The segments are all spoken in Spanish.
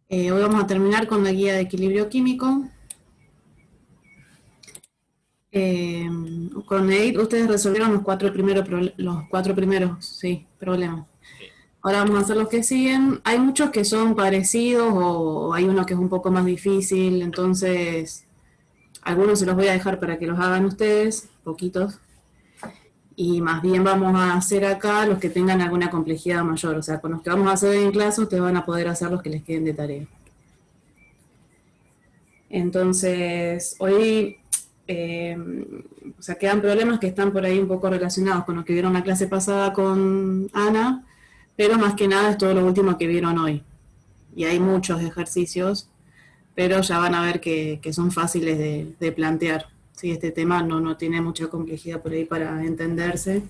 Hoy vamos a terminar con la guía de equilibrio químico. Con EDIT ustedes resolvieron los cuatro primeros problemas. Sí. Ahora vamos a hacer los que siguen. Hay muchos que son parecidos o hay uno que es un poco más difícil, entonces algunos se los voy a dejar para que los hagan ustedes, poquitos. Y más bien vamos a hacer acá los que tengan alguna complejidad mayor. O sea, con los que vamos a hacer en clase ustedes van a poder hacer los que les queden de tarea. Entonces, hoy quedan problemas que están por ahí un poco relacionados con lo que vieron la clase pasada con Ana, pero más que nada es todo lo último que vieron hoy. Y hay muchos ejercicios, pero ya van a ver que son fáciles de plantear. ¿Sí? Este tema no tiene mucha complejidad por ahí para entenderse.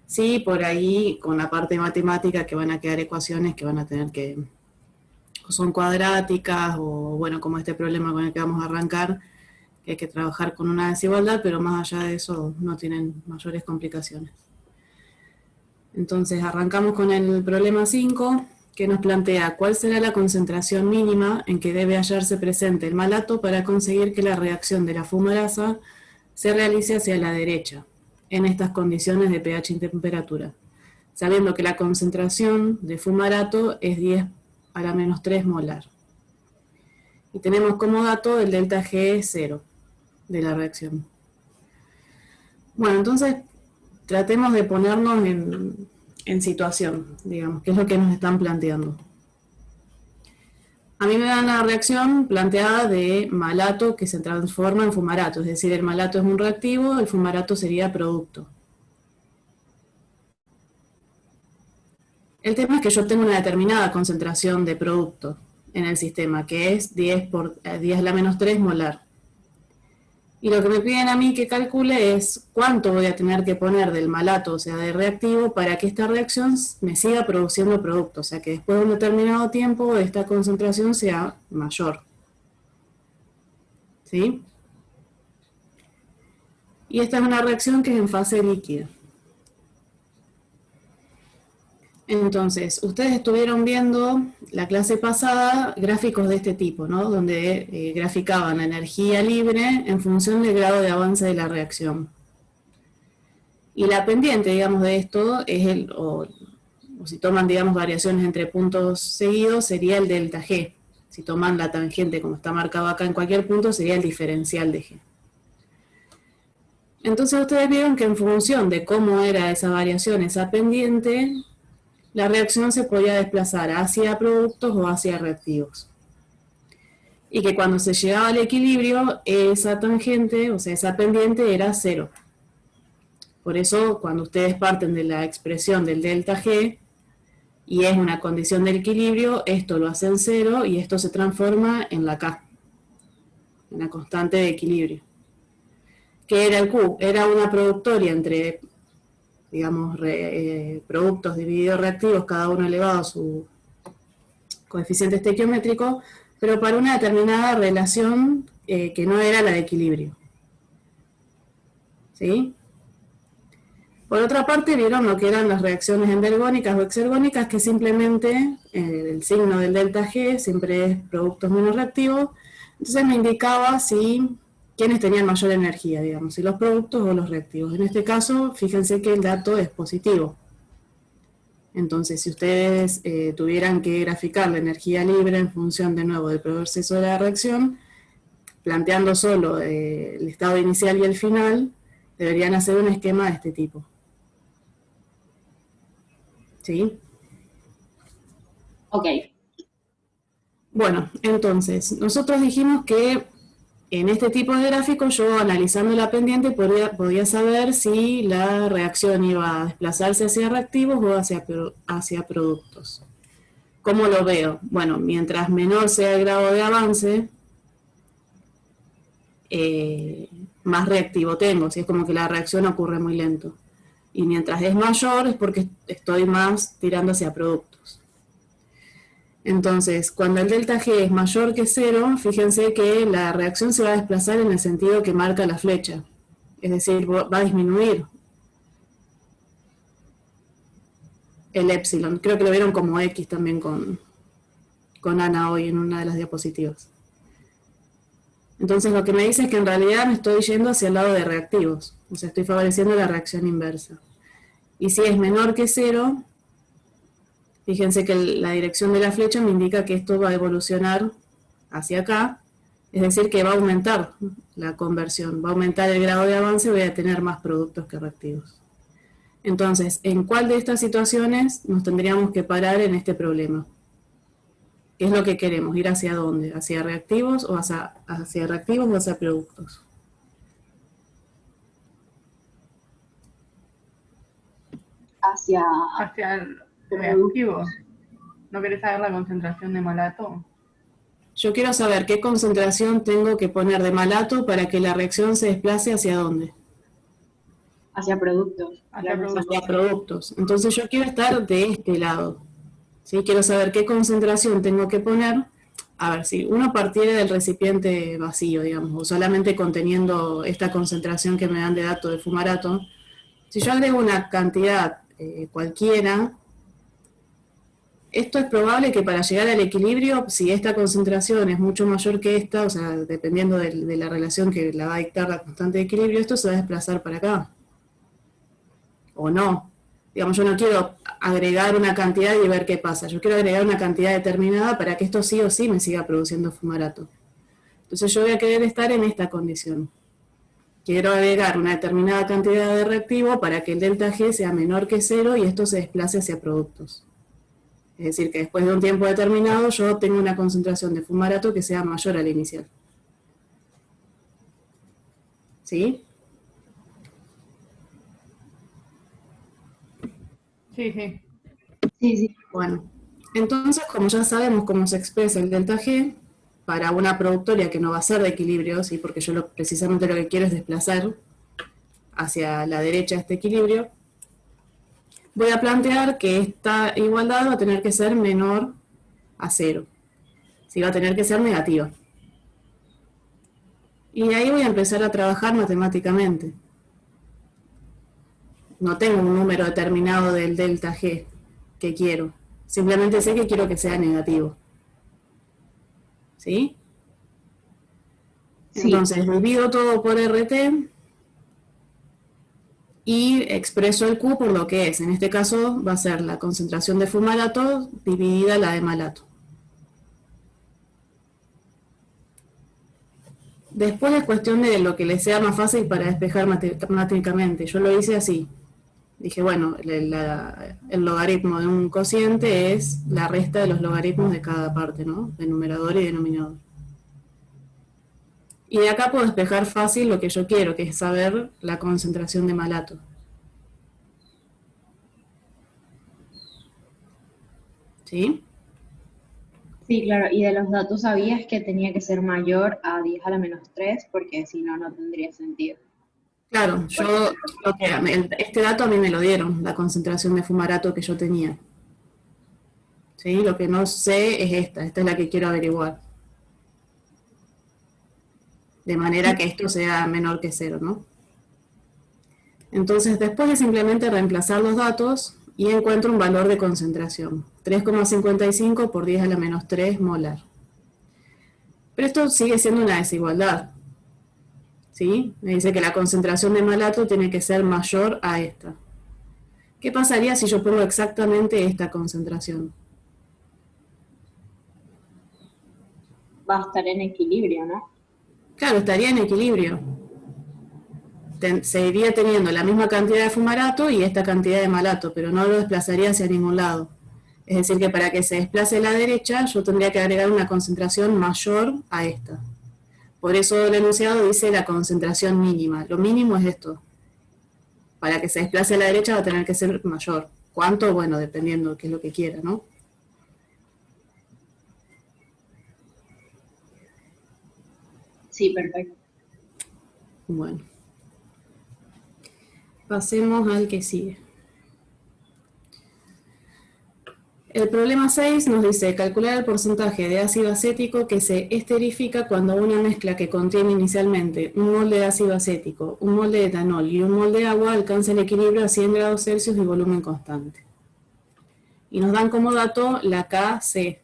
Sí, por ahí con la parte matemática que van a quedar ecuaciones que van a tener que o son cuadráticas, o bueno, como este problema con el que vamos a arrancar, que hay que trabajar con una desigualdad, pero más allá de eso no tienen mayores complicaciones. Entonces arrancamos con el problema 5, que nos plantea cuál será la concentración mínima en que debe hallarse presente el malato para conseguir que la reacción de la fumarasa se realice hacia la derecha, en estas condiciones de pH y temperatura, sabiendo que la concentración de fumarato es 10 a la menos 3 molar. Y tenemos como dato el delta G 0 de la reacción. Bueno, entonces tratemos de ponernos en situación, digamos, que es lo que nos están planteando. A mí me dan la reacción planteada de malato que se transforma en fumarato, es decir, el malato es un reactivo, el fumarato sería producto. El tema es que yo tengo una determinada concentración de producto en el sistema, que es 10 a la menos 3 molar. Y lo que me piden a mí que calcule es cuánto voy a tener que poner del malato, o sea, de reactivo, para que esta reacción me siga produciendo producto, o sea, que después de un determinado tiempo esta concentración sea mayor. ¿Sí? Y esta es una reacción que es en fase líquida. Entonces, ustedes estuvieron viendo la clase pasada gráficos de este tipo, ¿no? Donde graficaban la energía libre en función del grado de avance de la reacción. Y la pendiente, digamos, de esto es o si toman, digamos, variaciones entre puntos seguidos, sería el delta G. Si toman la tangente, como está marcado acá en cualquier punto, sería el diferencial de G. Entonces ustedes vieron que en función de cómo era esa variación, esa pendiente, la reacción se podía desplazar hacia productos o hacia reactivos. Y que cuando se llegaba al equilibrio, esa tangente, o sea, esa pendiente era 0. Por eso, cuando ustedes parten de la expresión del delta G, y es una condición de equilibrio, esto lo hacen 0 y esto se transforma en la K, en la constante de equilibrio. ¿Qué era el Q? Era una productoria entre, digamos, productos divididos reactivos, cada uno elevado a su coeficiente estequiométrico, pero para una determinada relación que no era la de equilibrio. ¿Sí? Por otra parte, vieron lo que eran las reacciones endergónicas o exergónicas, que simplemente el signo del delta G siempre es productos menos reactivos. Entonces me indicaba quiénes tenían mayor energía, digamos, si los productos o los reactivos. En este caso, fíjense que el dato es positivo. Entonces, si ustedes tuvieran que graficar la energía libre en función de nuevo del proceso de la reacción, planteando solo el estado inicial y el final, deberían hacer un esquema de este tipo. ¿Sí? Ok. Bueno, entonces, nosotros dijimos que en este tipo de gráfico yo, analizando la pendiente, podía saber si la reacción iba a desplazarse hacia reactivos o hacia productos. ¿Cómo lo veo? Bueno, mientras menor sea el grado de avance, más reactivo tengo, si es como que la reacción ocurre muy lento. Y mientras es mayor es porque estoy más tirando hacia productos. Entonces, cuando el delta G es mayor que 0, fíjense que la reacción se va a desplazar en el sentido que marca la flecha. Es decir, va a disminuir el epsilon. Creo que lo vieron como X también con con Ana hoy en una de las diapositivas. Entonces lo que me dice es que en realidad me estoy yendo hacia el lado de reactivos, o sea, estoy favoreciendo la reacción inversa. Y si es menor que 0, fíjense que la dirección de la flecha me indica que esto va a evolucionar hacia acá, es decir, que va a aumentar la conversión, va a aumentar el grado de avance, voy a tener más productos que reactivos. Entonces, ¿en cuál de estas situaciones nos tendríamos que parar en este problema? ¿Qué es lo que queremos? ¿Ir hacia dónde? ¿Hacia reactivos o hacia reactivos o hacia productos? Hacia el reactivo. ¿No querés saber la concentración de malato? Yo quiero saber qué concentración tengo que poner de malato para que la reacción se desplace hacia dónde. Hacia productos. Hacia productos. Hacia productos. Entonces yo quiero estar de este lado. ¿Sí? Quiero saber qué concentración tengo que poner. A ver, si uno partiera del recipiente vacío, digamos, o solamente conteniendo esta concentración que me dan de dato de fumarato, si yo agrego una cantidad cualquiera, esto es probable que para llegar al equilibrio, si esta concentración es mucho mayor que esta, o sea, dependiendo de la relación que la va a dictar la constante de equilibrio, esto se va a desplazar para acá. O no. Digamos, yo no quiero agregar una cantidad y ver qué pasa. Yo quiero agregar una cantidad determinada para que esto sí o sí me siga produciendo fumarato. Entonces yo voy a querer estar en esta condición. Quiero agregar una determinada cantidad de reactivo para que el delta G sea menor que 0 y esto se desplace hacia productos. Es decir, que después de un tiempo determinado yo tengo una concentración de fumarato que sea mayor a la inicial. ¿Sí? Sí, sí. Sí. Bueno, entonces como ya sabemos cómo se expresa el delta G, para una productoria que no va a ser de equilibrio, ¿sí? Porque yo precisamente lo que quiero es desplazar hacia la derecha este equilibrio, voy a plantear que esta igualdad va a tener que ser menor a 0. ¿Sí? Va a tener que ser negativa. Y ahí voy a empezar a trabajar matemáticamente. No tengo un número determinado del delta G que quiero. Simplemente sé que quiero que sea negativo. ¿Sí? Entonces divido todo por RT y expreso el Q por lo que es. En este caso va a ser la concentración de fumarato dividida la de malato. Después es cuestión de lo que les sea más fácil para despejar matemáticamente. Yo lo hice así. Dije, bueno, el logaritmo de un cociente es la resta de los logaritmos de cada parte, ¿no? De numerador y denominador. Y de acá puedo despejar fácil lo que yo quiero, que es saber la concentración de malato. ¿Sí? Sí, claro, y de los datos sabías que tenía que ser mayor a 10 a la menos 3, porque si no, no tendría sentido. Claro, este dato a mí me lo dieron, la concentración de fumarato que yo tenía. ¿Sí? Lo que no sé es esta es la que quiero averiguar. De manera que esto sea menor que 0, ¿no? Entonces, después de simplemente reemplazar los datos y encuentro un valor de concentración. 3,55 por 10 a la menos 3 molar. Pero esto sigue siendo una desigualdad. ¿Sí? Me dice que la concentración de malato tiene que ser mayor a esta. ¿Qué pasaría si yo pongo exactamente esta concentración? Va a estar en equilibrio, ¿no? Claro, estaría en equilibrio. Seguiría teniendo la misma cantidad de fumarato y esta cantidad de malato, pero no lo desplazaría hacia ningún lado. Es decir, que para que se desplace a la derecha, yo tendría que agregar una concentración mayor a esta. Por eso el enunciado dice la concentración mínima. Lo mínimo es esto. Para que se desplace a la derecha va a tener que ser mayor. ¿Cuánto? Bueno, dependiendo de qué es lo que quiera, ¿no? Sí, perfecto. Bueno. Pasemos al que sigue. El problema 6 nos dice calcular el porcentaje de ácido acético que se esterifica cuando una mezcla que contiene inicialmente un mol de ácido acético, un mol de etanol y un mol de agua alcanza el equilibrio a 100 grados Celsius y volumen constante. Y nos dan como dato la KC.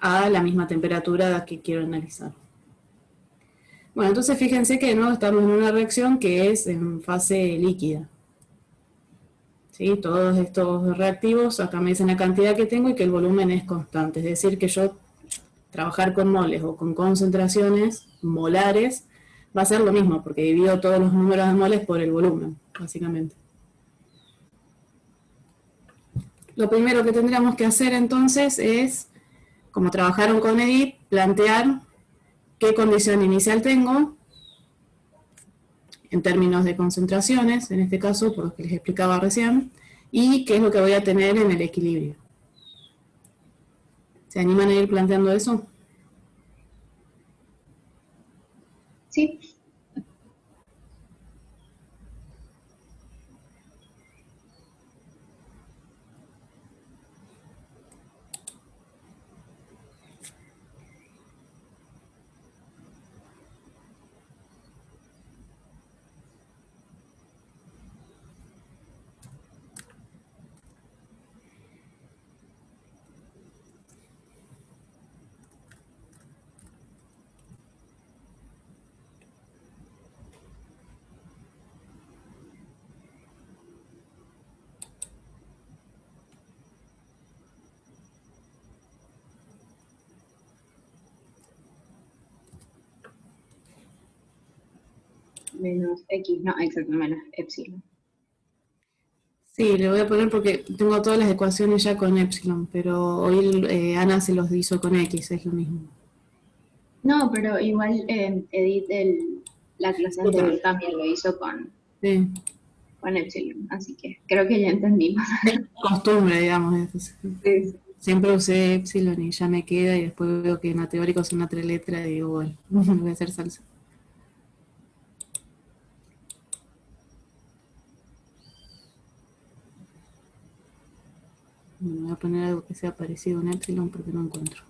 a la misma temperatura que quiero analizar. Bueno, entonces fíjense que de nuevo estamos en una reacción que es en fase líquida. ¿Sí? Todos estos reactivos, acá me dicen la cantidad que tengo y que el volumen es constante. Es decir, que yo trabajar con moles o con concentraciones molares va a ser lo mismo, porque divido todos los números de moles por el volumen, básicamente. Lo primero que tendríamos que hacer entonces es, como trabajaron con EDIT, plantear qué condición inicial tengo, en términos de concentraciones, en este caso, por lo que les explicaba recién, y qué es lo que voy a tener en el equilibrio. ¿Se animan a ir planteando eso? Sí. Menos X, no, exacto, menos epsilon. Sí, le voy a poner porque tengo todas las ecuaciones ya con epsilon, pero hoy Ana se los hizo con X, es lo mismo. No, pero igual Edith, la clase anterior también lo hizo Sí. con epsilon, así que creo que ya entendimos. Costumbre, digamos. Sí. Siempre usé epsilon y ya me queda, y después veo que en la teórica es una tres letras y digo, bueno, voy a hacer salsa. Voy a poner algo que sea parecido a un epsilon porque no encuentro.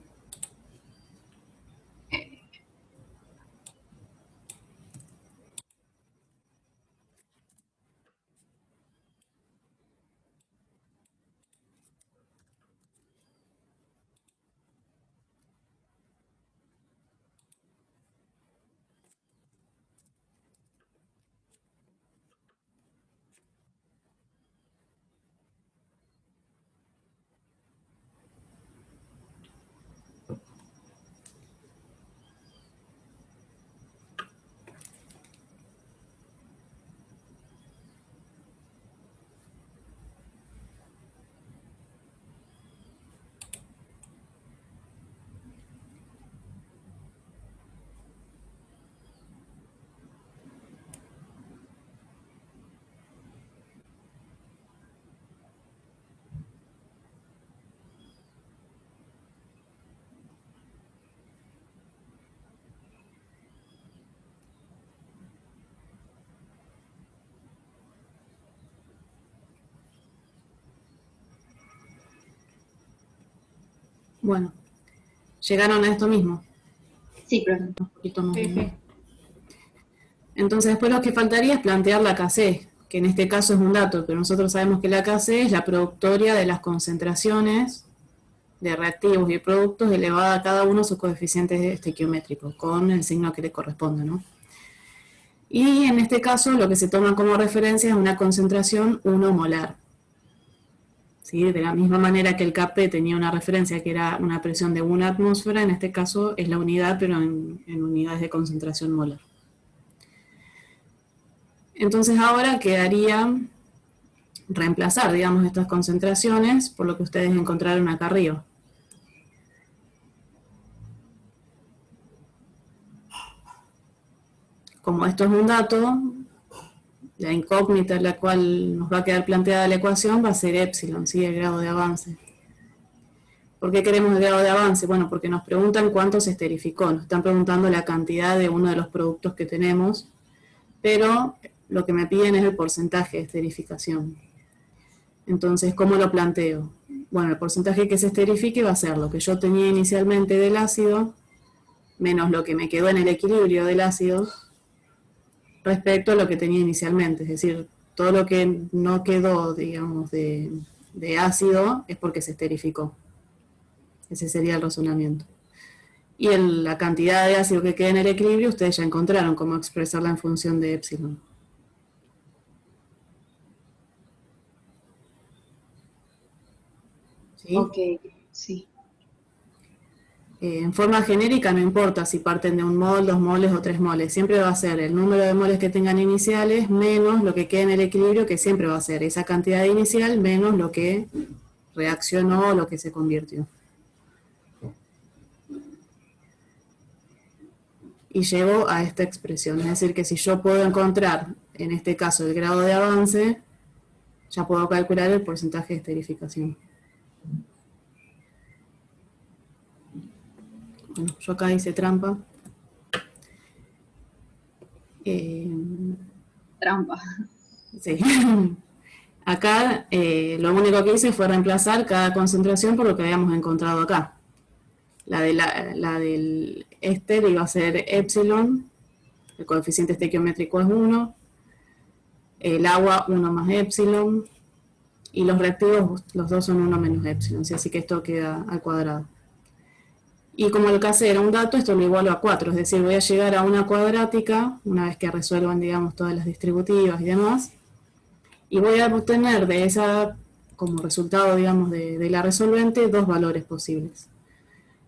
Bueno, llegaron a esto mismo. Sí, profe. Un poquito más. Sí. Entonces después lo que faltaría es plantear la KC, que en este caso es un dato, pero nosotros sabemos que la KC es la productoria de las concentraciones de reactivos y productos elevada a cada uno sus coeficientes estequiométricos, con el signo que le corresponde, ¿no? Y en este caso lo que se toma como referencia es una concentración 1 molar. ¿Sí? De la misma manera que el Kp tenía una referencia que era una presión de 1 atmósfera, en este caso es la unidad, pero en unidades de concentración molar. Entonces ahora quedaría reemplazar, digamos, estas concentraciones por lo que ustedes encontraron acá arriba. Como esto es un dato, la incógnita en la cual nos va a quedar planteada la ecuación va a ser epsilon, ¿sí? El grado de avance. ¿Por qué queremos el grado de avance? Bueno, porque nos preguntan cuánto se esterificó, nos están preguntando la cantidad de uno de los productos que tenemos, pero lo que me piden es el porcentaje de esterificación. Entonces, ¿cómo lo planteo? Bueno, el porcentaje que se esterifique va a ser lo que yo tenía inicialmente del ácido, menos lo que me quedó en el equilibrio del ácido, respecto a lo que tenía inicialmente. Es decir, todo lo que no quedó, digamos, de ácido es porque se esterificó. Ese sería el razonamiento. Y la cantidad de ácido que queda en el equilibrio, ustedes ya encontraron cómo expresarla en función de epsilon. ¿Sí? Ok, sí. En forma genérica no importa si parten de 1 mol, 2 moles o 3 moles, siempre va a ser el número de moles que tengan iniciales menos lo que quede en el equilibrio, que siempre va a ser esa cantidad inicial menos lo que reaccionó o lo que se convirtió. Y llego a esta expresión, es decir que si yo puedo encontrar, en este caso, el grado de avance, ya puedo calcular el porcentaje de esterificación. Bueno, yo acá hice trampa. Trampa. Sí. Acá lo único que hice fue reemplazar cada concentración por lo que habíamos encontrado acá. La del éster iba a ser epsilon, el coeficiente estequiométrico es 1, el agua 1 más epsilon, y los reactivos los dos son 1 menos epsilon, así que esto queda al cuadrado. Y como el K era un dato, esto lo igualo a 4, es decir, voy a llegar a una cuadrática, una vez que resuelvan, digamos, todas las distributivas y demás, y voy a obtener de esa, como resultado, digamos, de la resolvente, 2 valores posibles.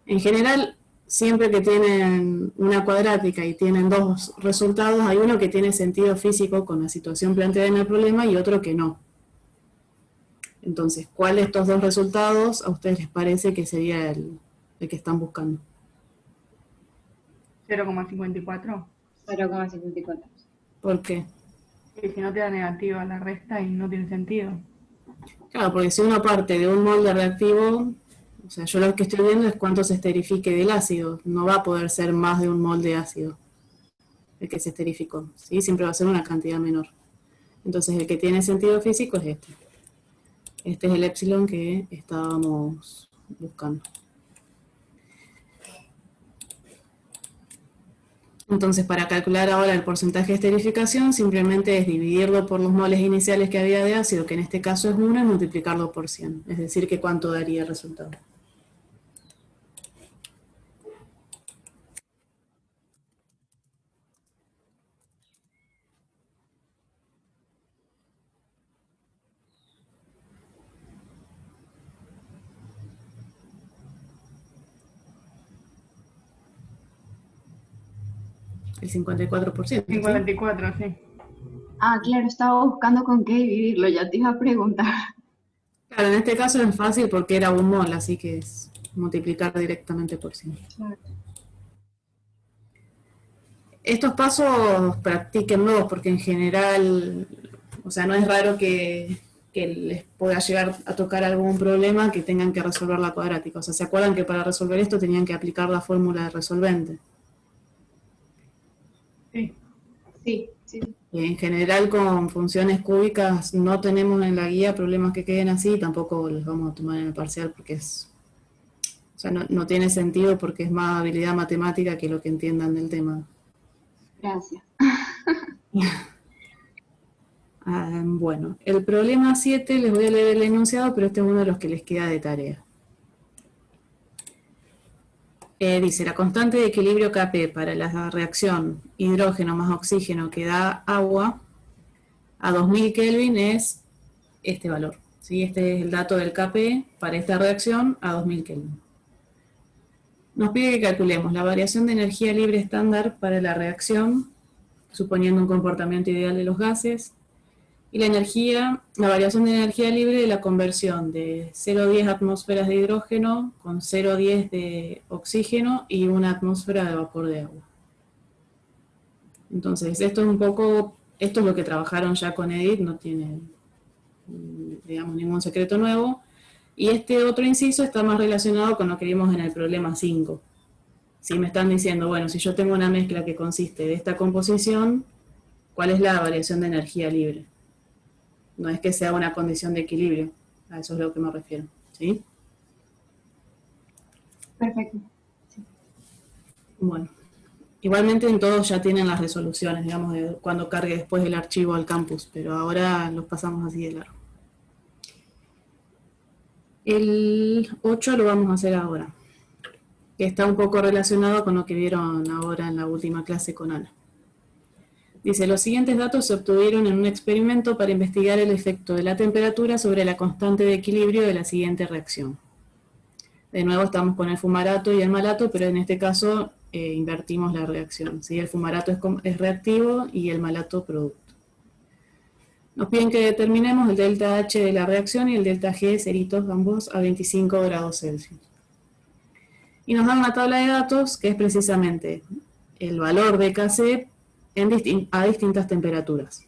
En general, siempre que tienen una cuadrática y tienen 2 resultados, hay uno que tiene sentido físico con la situación planteada en el problema y otro que no. Entonces, ¿cuál de estos 2 resultados a ustedes les parece que sería el que están buscando? 0,54. 0,54. ¿Por qué? Y si no te da negativa la resta y no tiene sentido. Claro, porque si uno parte de un mol de reactivo, o sea, yo lo que estoy viendo es cuánto se esterifique del ácido. No va a poder ser más de un mol de ácido el que se esterificó, ¿sí? Siempre va a ser una cantidad menor. Entonces el que tiene sentido físico es este. Este es el epsilon que estábamos buscando. Entonces, para calcular ahora el porcentaje de esterificación, simplemente es dividirlo por los moles iniciales que había de ácido, que en este caso es 1, y multiplicarlo por 100. Es decir, que cuánto daría el resultado. El 54%. 54, sí. Ah, claro, estaba buscando con qué dividirlo, ya te iba a preguntar. Claro, en este caso es fácil porque era un mol, así que es multiplicar directamente por 100. Claro. Estos pasos practíquenlos porque en general, o sea, no es raro que les pueda llegar a tocar algún problema que tengan que resolver la cuadrática. O sea, ¿se acuerdan que para resolver esto tenían que aplicar la fórmula de resolvente? Sí. Sí, sí. En general con funciones cúbicas no tenemos en la guía problemas que queden así, tampoco los vamos a tomar en el parcial porque o sea, no tiene sentido porque es más habilidad matemática que lo que entiendan del tema. Gracias. Bueno, el problema 7, les voy a leer el enunciado, pero este es uno de los que les queda de tarea. Dice, la constante de equilibrio Kp para la reacción hidrógeno más oxígeno que da agua a 2000 Kelvin es este valor. ¿Sí? Este es el dato del Kp para esta reacción a 2000 Kelvin. Nos pide que calculemos la variación de energía libre estándar para la reacción, suponiendo un comportamiento ideal de los gases, y la variación de energía libre de la conversión de 0,10 atmósferas de hidrógeno con 0,10 de oxígeno y 1 atmósfera de vapor de agua. Entonces, esto es lo que trabajaron ya con Edith, no tiene, digamos, ningún secreto nuevo. Y este otro inciso está más relacionado con lo que vimos en el problema 5. Si me están diciendo, bueno, si yo tengo una mezcla que consiste de esta composición, ¿cuál es la variación de energía libre? No es que sea una condición de equilibrio, a eso es a lo que me refiero, ¿sí? Perfecto. Sí. Bueno, igualmente en todos ya tienen las resoluciones, digamos, de cuando cargue después el archivo al campus, pero ahora los pasamos así de largo. El 8 lo vamos a hacer ahora, que está un poco relacionado con lo que vieron ahora en la última clase con Ana. Dice, los siguientes datos se obtuvieron en un experimento para investigar el efecto de la temperatura sobre la constante de equilibrio de la siguiente reacción. De nuevo estamos con el fumarato y el malato, pero en este caso invertimos la reacción. ¿Sí? El fumarato es reactivo y el malato producto. Nos piden que determinemos el delta H de la reacción y el delta G de ceritos, ambos a 25 grados Celsius. Y nos dan una tabla de datos que es precisamente el valor de Kc a distintas temperaturas.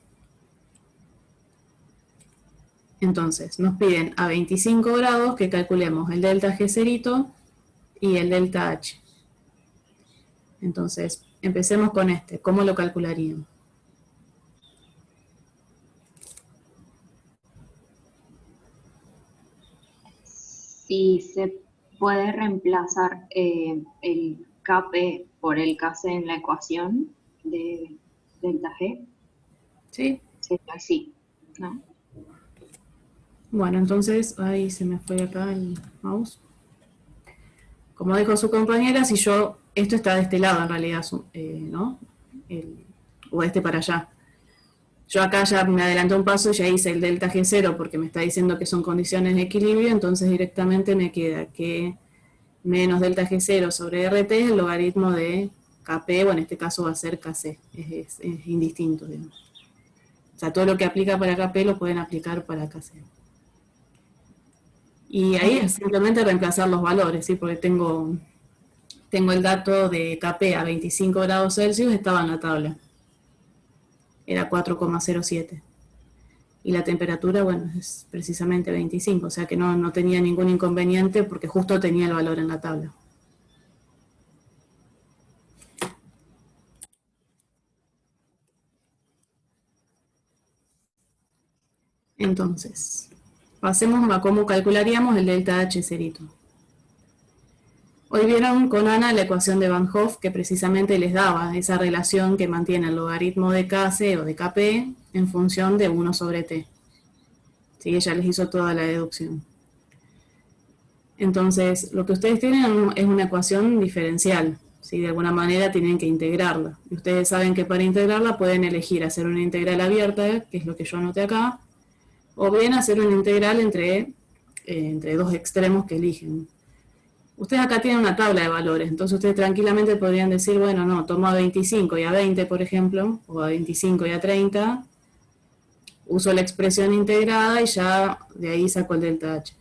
Entonces, nos piden a 25 grados que calculemos el delta G cerito y el delta H. Entonces, empecemos con este. ¿Cómo lo calcularíamos? Si se puede reemplazar el Kp por el Kc en la ecuación de delta G, ¿Sí? sería así, ¿no? Bueno, entonces, ahí se me fue acá el mouse. Como dijo su compañera, si yo, esto está de este lado en realidad, ¿no? O este para allá. Yo acá ya me adelanté un paso y ya hice el delta G0 porque me está diciendo que son condiciones de equilibrio, entonces directamente me queda que menos delta G0 sobre RT es el logaritmo de Kp, o en este caso va a ser Kc, es indistinto, digamos. O sea, todo lo que aplica para Kp lo pueden aplicar para Kc. Y ahí es simplemente reemplazar los valores, ¿sí? Porque tengo el dato de Kp a 25 grados Celsius, estaba en la tabla. Era 4,07. Y la temperatura, bueno, es precisamente 25, o sea que no tenía ningún inconveniente porque justo tenía el valor en la tabla. Entonces, pasemos a cómo calcularíamos el delta H cerito. Hoy vieron con Ana la ecuación de Van Hoff que precisamente les daba esa relación que mantiene el logaritmo de Kc o de Kp en función de 1 sobre t. ¿Sí? Ella les hizo toda la deducción. Entonces, lo que ustedes tienen es una ecuación diferencial. ¿Sí? De alguna manera tienen que integrarla. Y ustedes saben que para integrarla pueden elegir hacer una integral abierta, que es lo que yo anoté acá, o bien hacer una integral entre dos extremos que eligen. Ustedes acá tienen una tabla de valores, entonces ustedes tranquilamente podrían decir, bueno, no, tomo a 25 y a 20, por ejemplo, o a 25 y a 30, uso la expresión integrada y ya de ahí saco el delta H.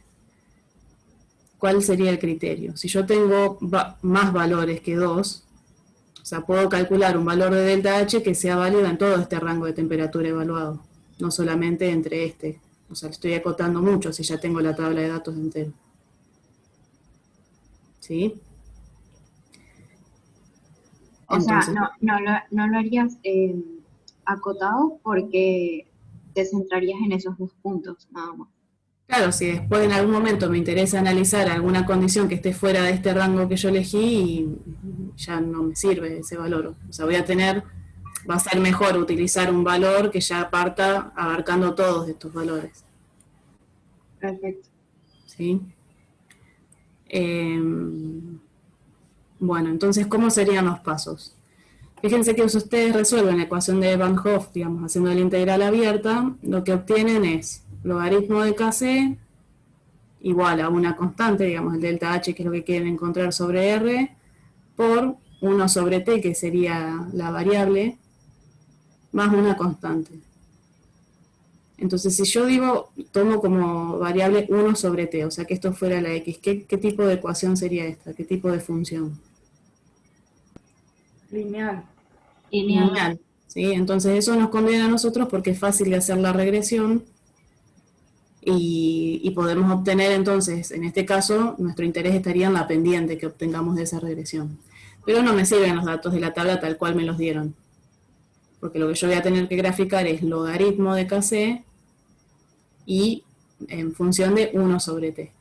¿Cuál sería el criterio? Si yo tengo más valores que 2, o sea, puedo calcular un valor de delta H que sea válido en todo este rango de temperatura evaluado, no solamente entre este. O sea, estoy acotando mucho si ya tengo la tabla de datos entera. ¿Sí? Entonces, o sea, no lo harías acotado porque te centrarías en esos dos puntos, nada más. Claro, si después en algún momento me interesa analizar alguna condición que esté fuera de este rango que yo elegí, ya no me sirve ese valor. O sea, va a ser mejor utilizar un valor que ya parta abarcando todos estos valores. Perfecto. ¿Sí? Bueno, entonces, ¿cómo serían los pasos? Fíjense que si ustedes resuelven la ecuación de Van Hoff, digamos, haciendo la integral abierta, lo que obtienen es logaritmo de Kc igual a una constante, digamos, el delta H, que es lo que quieren encontrar sobre R, por 1 sobre T, que sería la variable, más una constante. Entonces, si yo tomo como variable 1 sobre T, o sea que esto fuera la X, ¿qué tipo de ecuación sería esta? ¿Qué tipo de función? Lineal. Lineal. ¿Sí? Entonces eso nos conviene a nosotros porque es fácil de hacer la regresión y podemos obtener entonces, en este caso, nuestro interés estaría en la pendiente que obtengamos de esa regresión. Pero no me sirven los datos de la tabla tal cual me los dieron. Porque lo que yo voy a tener que graficar es logaritmo de Kc y en función de 1 sobre T.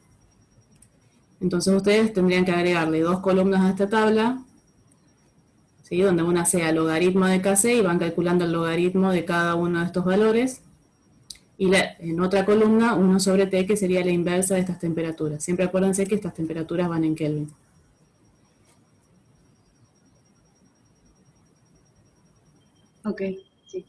Entonces ustedes tendrían que agregarle 2 columnas a esta tabla, ¿sí? Donde una sea logaritmo de Kc y van calculando el logaritmo de cada uno de estos valores. Y en otra columna, 1 sobre T, que sería la inversa de estas temperaturas. Siempre acuérdense que estas temperaturas van en Kelvin. Ok, sí.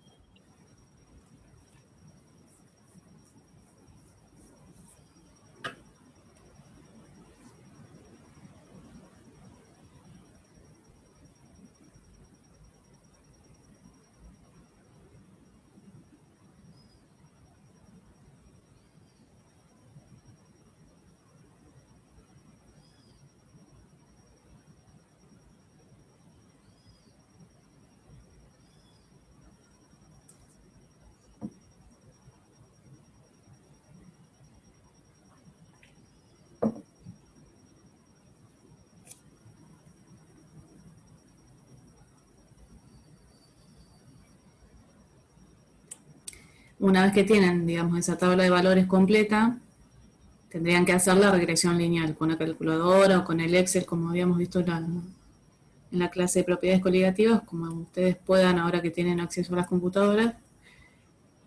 Una vez que tienen, digamos, esa tabla de valores completa, tendrían que hacer la regresión lineal con la calculadora o con el Excel, como habíamos visto en la clase de propiedades coligativas, como ustedes puedan ahora que tienen acceso a las computadoras.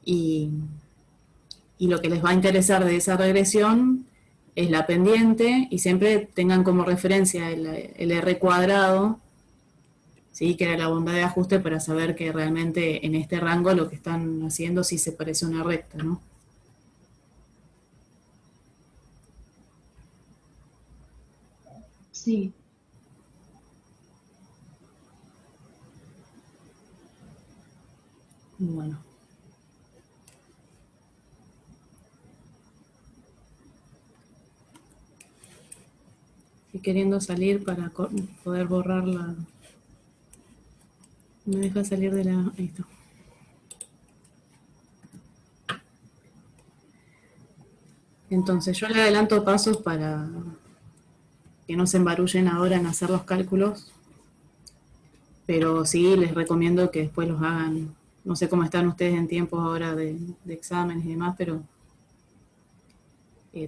Y lo que les va a interesar de esa regresión es la pendiente, y siempre tengan como referencia el R cuadrado, ¿sí? Que era la bondad de ajuste, para saber que realmente en este rango lo que están haciendo sí se parece a una recta, ¿no? Sí. Bueno. Estoy queriendo salir para poder borrar la... Me deja salir de la... Ahí está. Entonces yo le adelanto pasos para que no se embarullen ahora en hacer los cálculos, pero sí les recomiendo que después los hagan. No sé cómo están ustedes en tiempos ahora de exámenes y demás, pero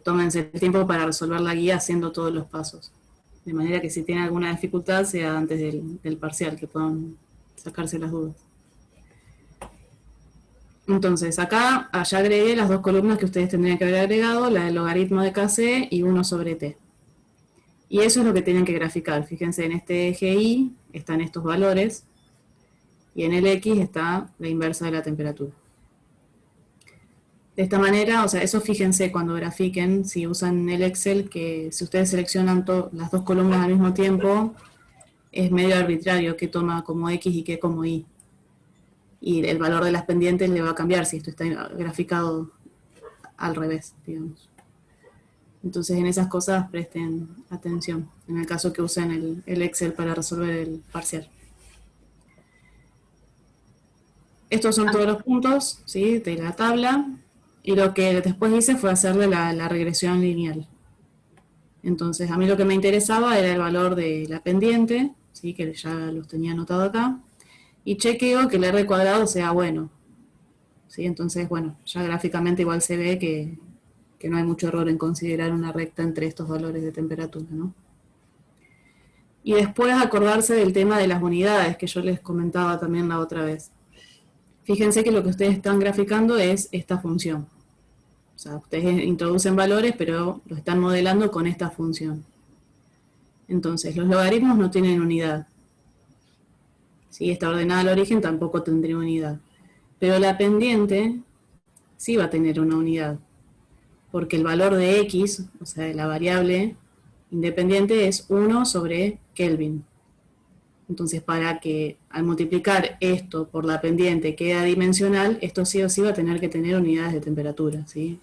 tómense el tiempo para resolver la guía haciendo todos los pasos. De manera que si tienen alguna dificultad sea antes del parcial, que puedan sacarse las dudas. Entonces acá ya agregué las dos columnas que ustedes tendrían que haber agregado, la del logaritmo de KC y 1 sobre T. Y eso es lo que tienen que graficar. Fíjense, en este eje Y están estos valores, y en el X está la inversa de la temperatura. De esta manera, o sea, eso fíjense cuando grafiquen, si usan el Excel, que si ustedes seleccionan las dos columnas al mismo tiempo, es medio arbitrario qué toma como X y qué como Y. Y el valor de las pendientes le va a cambiar si esto está graficado al revés, digamos. Entonces en esas cosas presten atención, en el caso que usen el Excel para resolver el parcial. Estos son todos los puntos, ¿sí?, de la tabla, y lo que después hice fue hacerle la regresión lineal. Entonces a mí lo que me interesaba era el valor de la pendiente, ¿sí?, que ya los tenía anotado acá, y chequeo que el R cuadrado sea bueno. ¿Sí? Entonces, bueno, ya gráficamente igual se ve que no hay mucho error en considerar una recta entre estos valores de temperatura, ¿no? Y después acordarse del tema de las unidades, que yo les comentaba también la otra vez. Fíjense que lo que ustedes están graficando es esta función. O sea, ustedes introducen valores, pero lo están modelando con esta función. Entonces, los logaritmos no tienen unidad. Si está ordenada al origen, tampoco tendría unidad. Pero la pendiente sí va a tener una unidad, porque el valor de X, o sea, de la variable independiente, es 1 sobre Kelvin. Entonces, para que al multiplicar esto por la pendiente quede dimensional, esto sí o sí va a tener que tener unidades de temperatura, ¿sí?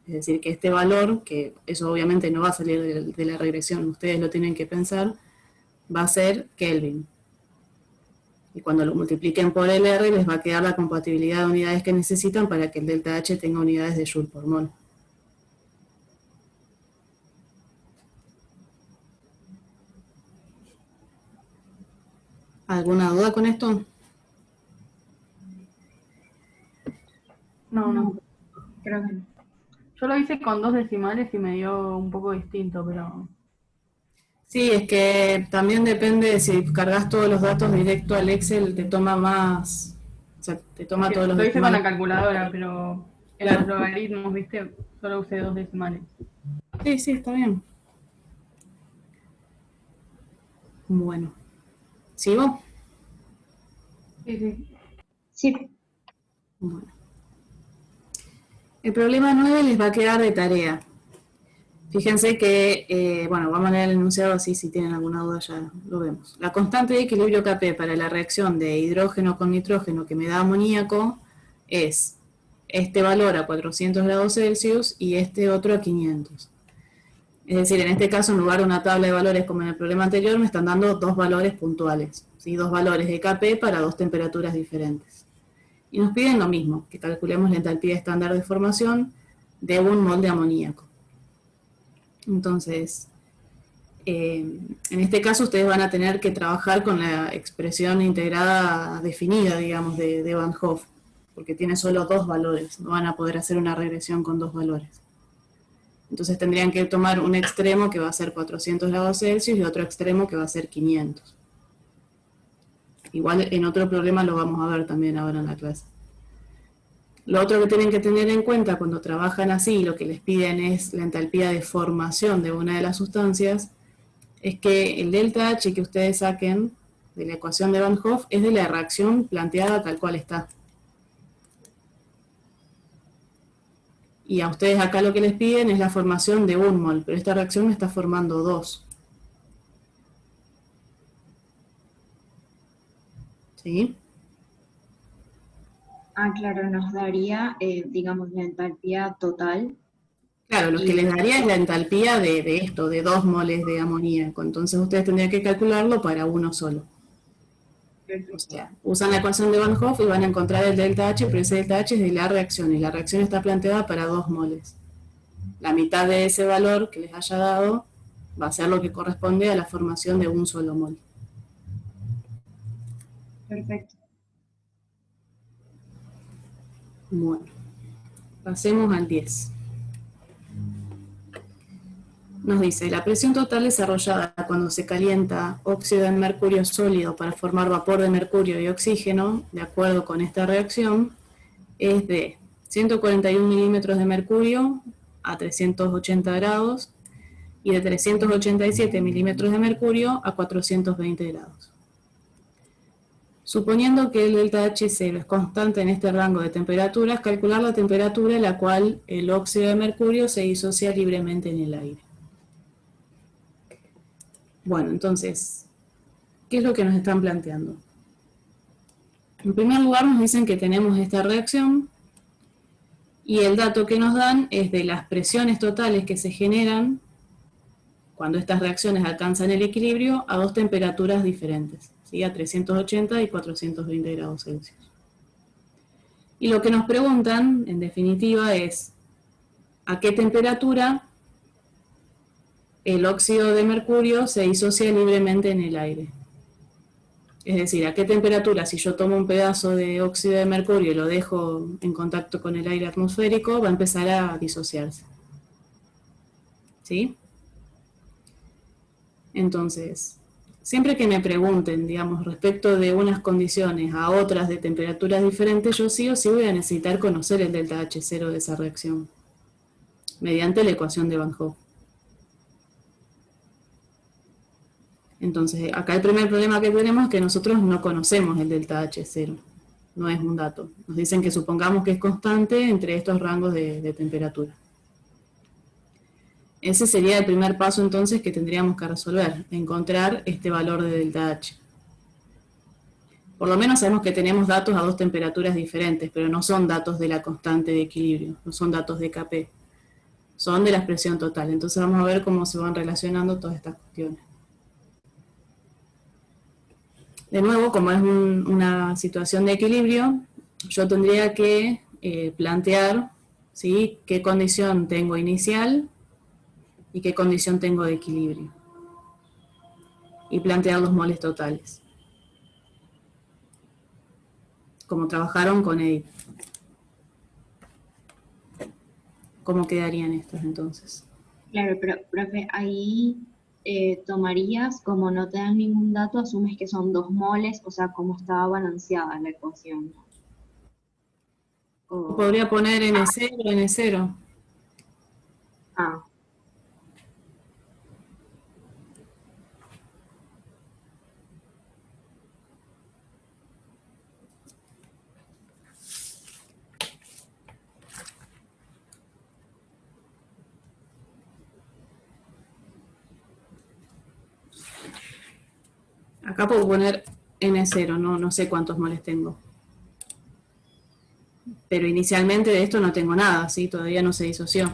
Es decir, que este valor, que eso obviamente no va a salir de la regresión, ustedes lo tienen que pensar, va a ser Kelvin. Y cuando lo multipliquen por el R, les va a quedar la compatibilidad de unidades que necesitan para que el delta H tenga unidades de Joule por mol. ¿Alguna duda con esto? No, Creo que no. yo lo hice con 2 decimales y me dio un poco distinto, pero... Sí, es que también depende de si cargas todos los datos directo al Excel, te toma más, o sea, te toma Sí, todos los lo hice con la decimales. calculadora, pero En los logaritmos, ¿viste? Solo usé 2 decimales. Sí, sí, está bien. Bueno. ¿Sigo? Sí, sí. Sí, Bueno. El problema 9 les va a quedar de tarea. Fíjense que, bueno, vamos a leer el enunciado así, si tienen alguna duda ya lo vemos. La constante de equilibrio Kp para la reacción de hidrógeno con nitrógeno que me da amoníaco es este valor a 400 grados Celsius y este otro a 500. Es decir, en este caso, en lugar de una tabla de valores como en el problema anterior, me están dando dos valores puntuales, ¿sí? Dos valores de Kp para dos temperaturas diferentes. Y nos piden lo mismo, que calculemos la entalpía estándar de formación de un mol de amoníaco. Entonces, en este caso ustedes van a tener que trabajar con la expresión integrada definida, digamos, de Van Hoff, porque tiene solo dos valores, no van a poder hacer una regresión con dos valores. Entonces tendrían que tomar un extremo que va a ser 400 grados Celsius y otro extremo que va a ser 500. Igual en otro problema lo vamos a ver también ahora en la clase. Lo otro que tienen que tener en cuenta cuando trabajan así, lo que les piden es la entalpía de formación de una de las sustancias, es que el delta H que ustedes saquen de la ecuación de Van Hoff es de la reacción planteada tal cual está. Y a ustedes acá lo que les piden es la formación de un mol, pero esta reacción me está formando dos. ¿Sí? claro, nos daría, digamos, la entalpía total. Claro, lo que les Y daría es la entalpía de esto, de 2 moles de amoníaco. Entonces ustedes tendrían que calcularlo para uno solo. O sea, usan la ecuación de Van Hoff y van a encontrar el delta H, pero ese delta H es de la reacción, y la reacción está planteada para 2 moles. La mitad de ese valor que les haya dado va a ser lo que corresponde a la formación de un solo mol. perfecto. Bueno, pasemos al 10. Nos dice, la presión total desarrollada cuando se calienta óxido de mercurio sólido para formar vapor de mercurio y oxígeno, de acuerdo con esta reacción, es de 141 milímetros de mercurio a 380 grados y de 387 milímetros de mercurio a 420 grados. Suponiendo que el delta H0 es constante en este rango de temperaturas, calcular la temperatura a la cual el óxido de mercurio se disocia libremente en el aire. Bueno, entonces, ¿qué es lo que nos están planteando? En primer lugar nos dicen que tenemos esta reacción y el dato que nos dan es de las presiones totales que se generan cuando estas reacciones alcanzan el equilibrio a dos temperaturas diferentes, ¿sí? A 380 y 420 grados Celsius. Y lo que nos preguntan, en definitiva, es ¿a qué temperatura el óxido de mercurio se disocia libremente en el aire? Es decir, ¿a qué temperatura si yo tomo un pedazo de óxido de mercurio y lo dejo en contacto con el aire atmosférico va a empezar a disociarse? ¿Sí? Entonces, siempre que me pregunten, digamos, respecto de unas condiciones a otras de temperaturas diferentes, yo sí o sí voy a necesitar conocer el delta H0 de esa reacción, mediante la ecuación de Van Hoff. Entonces, acá el primer problema que tenemos es que nosotros no conocemos el delta H0, no es un dato. Nos dicen que supongamos que es constante entre estos rangos de temperatura. Ese sería el primer paso entonces que tendríamos que resolver, encontrar este valor de delta H. Por lo menos sabemos que tenemos datos a dos temperaturas diferentes, pero no son datos de la constante de equilibrio, no son datos de Kp, son de la expresión total. Entonces vamos a ver cómo se van relacionando todas estas cuestiones. De nuevo, como es una situación de equilibrio, yo tendría que plantear, ¿sí?, qué condición tengo inicial y qué condición tengo de equilibrio. Y plantear los moles totales, como trabajaron con Edith. ¿Cómo quedarían estas entonces? Claro, pero, profe, ahí tomarías, como no te dan ningún dato, asumes que son 2 moles, o sea, cómo estaba balanceada la ecuación, ¿no? O, Podría poner N0, N0. ah, Acá puedo poner N0, no sé cuántos moles tengo. Pero inicialmente de esto no tengo nada, ¿sí? Todavía no se disoció.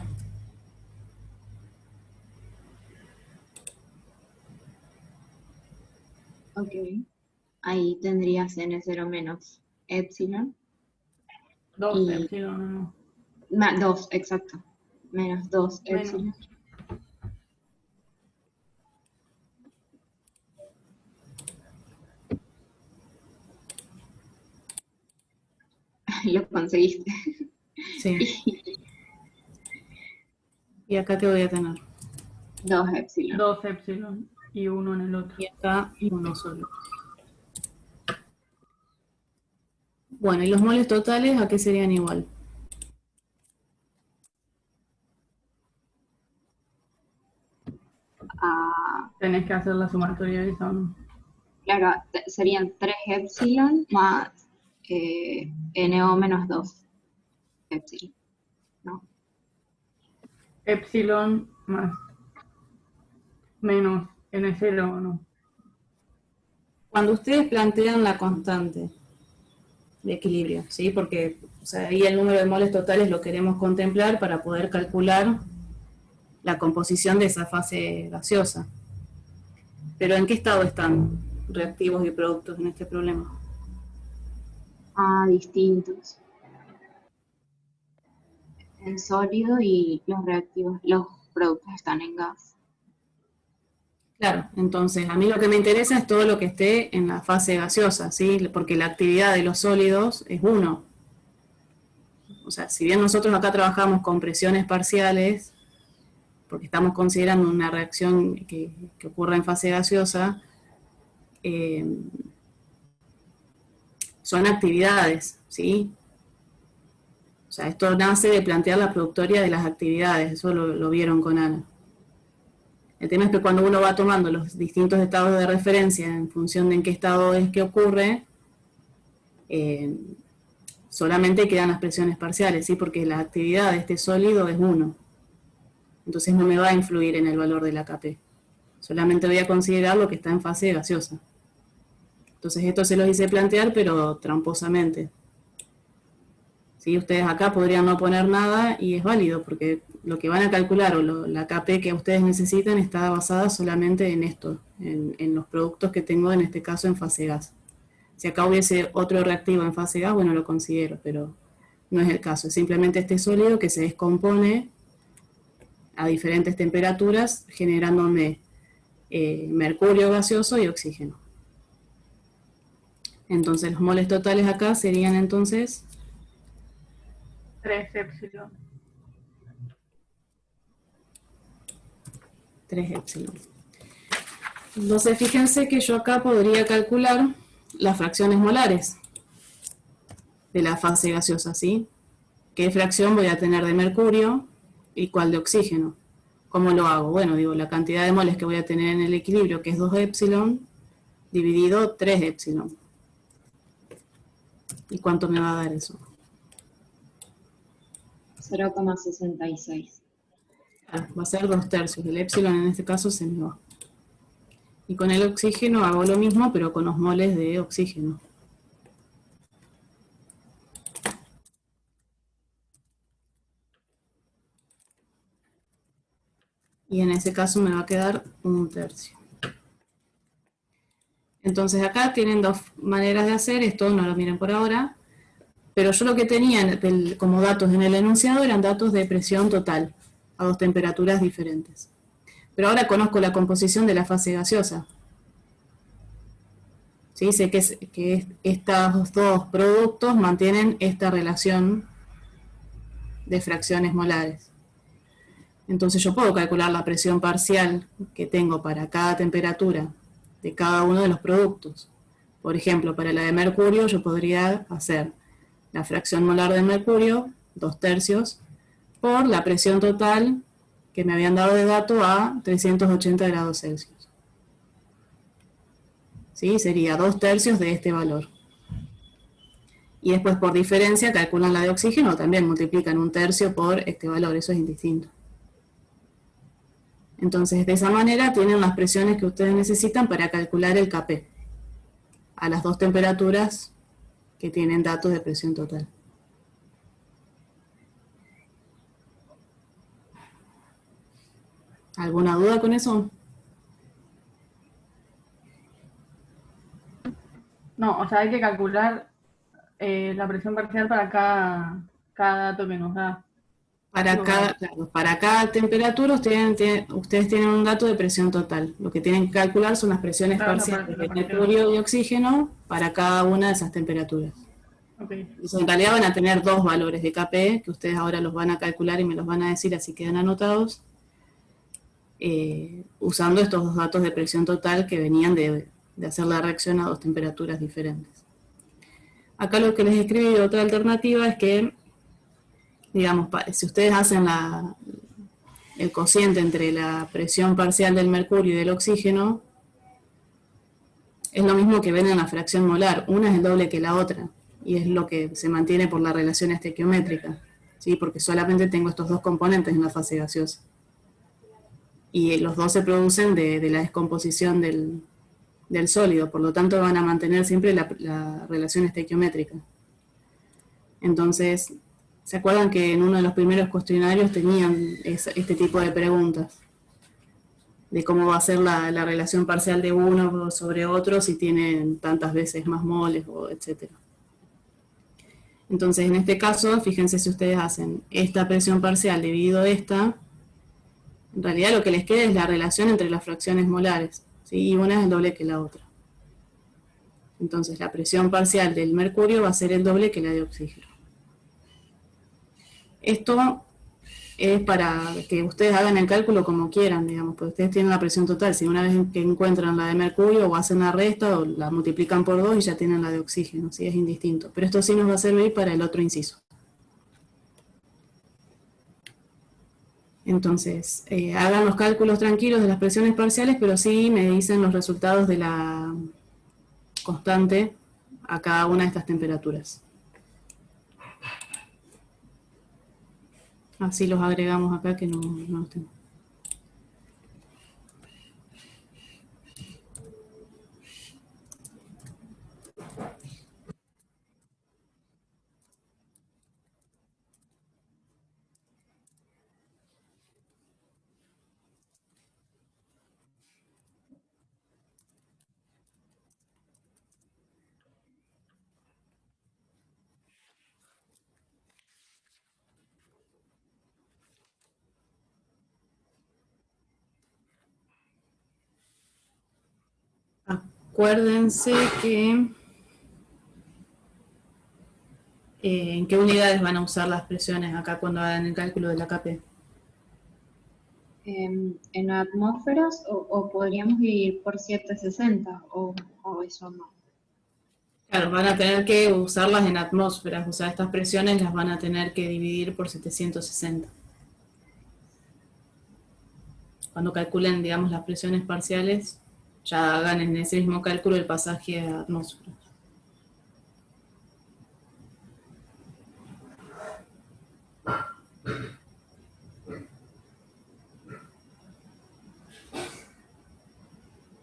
ok. Ahí tendrías N0 menos epsilon. 2 Y epsilon, no. 2, exacto. Menos 2 Menos. epsilon. Lo conseguiste. Sí. Y acá te voy a tener. 2 epsilon. 2 epsilon y 1 en el otro. Y acá uno solo. Bueno, ¿y los moles totales a qué serían igual? Ah, Tenés que hacer la sumatoria de esa, ¿no? claro, serían 3 epsilon más NO menos 2 epsilon, ¿no? Epsilon más menos N0, ¿no? Cuando ustedes plantean la constante de equilibrio, ¿sí? Porque o sea, ahí el número de moles totales lo queremos contemplar para poder calcular la composición de esa fase gaseosa. Pero ¿en qué estado están reactivos y productos en este problema? Ah, distintos. En sólido y los reactivos, los productos están en gas. Claro, entonces a mí lo que me interesa es todo lo que esté en la fase gaseosa, ¿sí? Porque la actividad de los sólidos es 1. O sea, si bien nosotros acá trabajamos con presiones parciales, porque estamos considerando una reacción que ocurre en fase gaseosa, eh, son actividades, ¿sí? O sea, esto nace de plantear la productoria de las actividades, eso lo vieron con Ana. El tema es que cuando uno va tomando los distintos estados de referencia en función de en qué estado es que ocurre, solamente quedan las presiones parciales, ¿sí? Porque la actividad de este sólido es 1. Entonces no me va a influir en el valor de la Kp. Solamente voy a considerar lo que está en fase gaseosa. Entonces esto se los hice plantear, pero tramposamente. ¿Sí? Ustedes acá podrían no poner nada y es válido, porque lo que van a calcular o la Kp que ustedes necesitan está basada solamente en esto, en los productos que tengo en este caso en fase gas. Si acá hubiese otro reactivo en fase gas, bueno, lo considero, pero no es el caso. Es simplemente este sólido que se descompone a diferentes temperaturas, generándome mercurio gaseoso y oxígeno. Entonces los moles totales acá serían entonces 3 epsilon. 3 epsilon. Entonces fíjense que yo acá podría calcular las fracciones molares de la fase gaseosa, ¿sí? ¿Qué fracción voy a tener de mercurio y cuál de oxígeno? ¿Cómo lo hago? Bueno, digo, la cantidad de moles que voy a tener en el equilibrio, que es 2 epsilon, dividido 3 epsilon. ¿Y cuánto me va a dar eso? 0,66. Claro, va a ser 2/3. El epsilon en este caso se me va. Y con el oxígeno hago lo mismo, pero con los moles de oxígeno. Y en ese caso me va a quedar 1/3. Entonces acá tienen dos maneras de hacer esto, no lo miren por ahora, pero yo lo que tenía como datos en el enunciado eran datos de presión total, a 2 temperaturas diferentes. Pero ahora conozco la composición de la fase gaseosa. ¿Sí? Sé que estos dos productos mantienen esta relación de fracciones molares. Entonces yo puedo calcular la presión parcial que tengo para cada temperatura de cada uno de los productos. Por ejemplo, para la de mercurio yo podría hacer la fracción molar de mercurio, 2/3, por la presión total que me habían dado de dato a 380 grados Celsius. ¿Sí? Sería 2/3 de este valor. Y después por diferencia calculan la de oxígeno, también multiplican 1/3 por este valor, eso es indistinto. Entonces de esa manera tienen las presiones que ustedes necesitan para calcular el Kp a las dos temperaturas que tienen datos de presión total. ¿Alguna duda con eso? No, o sea, hay que calcular la presión parcial para cada dato que nos da. Para cada temperatura ustedes tienen un dato de presión total. Lo que tienen que calcular son las presiones Claro, parciales de la parcial. mercurio y oxígeno para cada una de esas temperaturas. Okay. Entonces, en realidad van a tener dos valores de Kp, que ustedes ahora los van a calcular y me los van a decir, así quedan anotados, usando estos dos datos de presión total que venían de hacer la reacción a dos temperaturas diferentes. Acá lo que les escribí, otra alternativa es que, digamos, si ustedes hacen el cociente entre la presión parcial del mercurio y del oxígeno, es lo mismo que ven en la fracción molar. Una es el doble que la otra, y es lo que se mantiene por la relación estequiométrica, ¿sí? Porque solamente tengo estos dos componentes en la fase gaseosa. Y los dos se producen de la descomposición del sólido, por lo tanto van a mantener siempre la relación estequiométrica. Entonces, ¿se acuerdan que en uno de los primeros cuestionarios tenían este tipo de preguntas? De cómo va a ser la relación parcial de uno sobre otro si tienen tantas veces más moles, o etcétera. Entonces, en este caso, fíjense si ustedes hacen esta presión parcial dividido esta, en realidad lo que les queda es la relación entre las fracciones molares, ¿sí? Y una es el doble que la otra. Entonces, la presión parcial del mercurio va a ser el doble que la de oxígeno. Esto es para que ustedes hagan el cálculo como quieran, digamos, porque ustedes tienen la presión total. Si una vez que encuentran la de mercurio, o hacen la resta, o la multiplican por 2 y ya tienen la de oxígeno, ¿sí? Es indistinto. Pero esto sí nos va a servir para el otro inciso. Entonces, hagan los cálculos tranquilos de las presiones parciales, pero sí me dicen los resultados de la constante a cada una de estas temperaturas. Así los agregamos acá que no los tengo. Acuérdense que en qué unidades van a usar las presiones acá cuando hagan el cálculo de la Kp. En atmósferas o podríamos dividir por 760 o eso no. Claro, van a tener que usarlas en atmósferas, o sea, estas presiones las van a tener que dividir por 760. Cuando calculen, digamos, las presiones parciales, ya hagan en ese mismo cálculo el pasaje a atmósferas.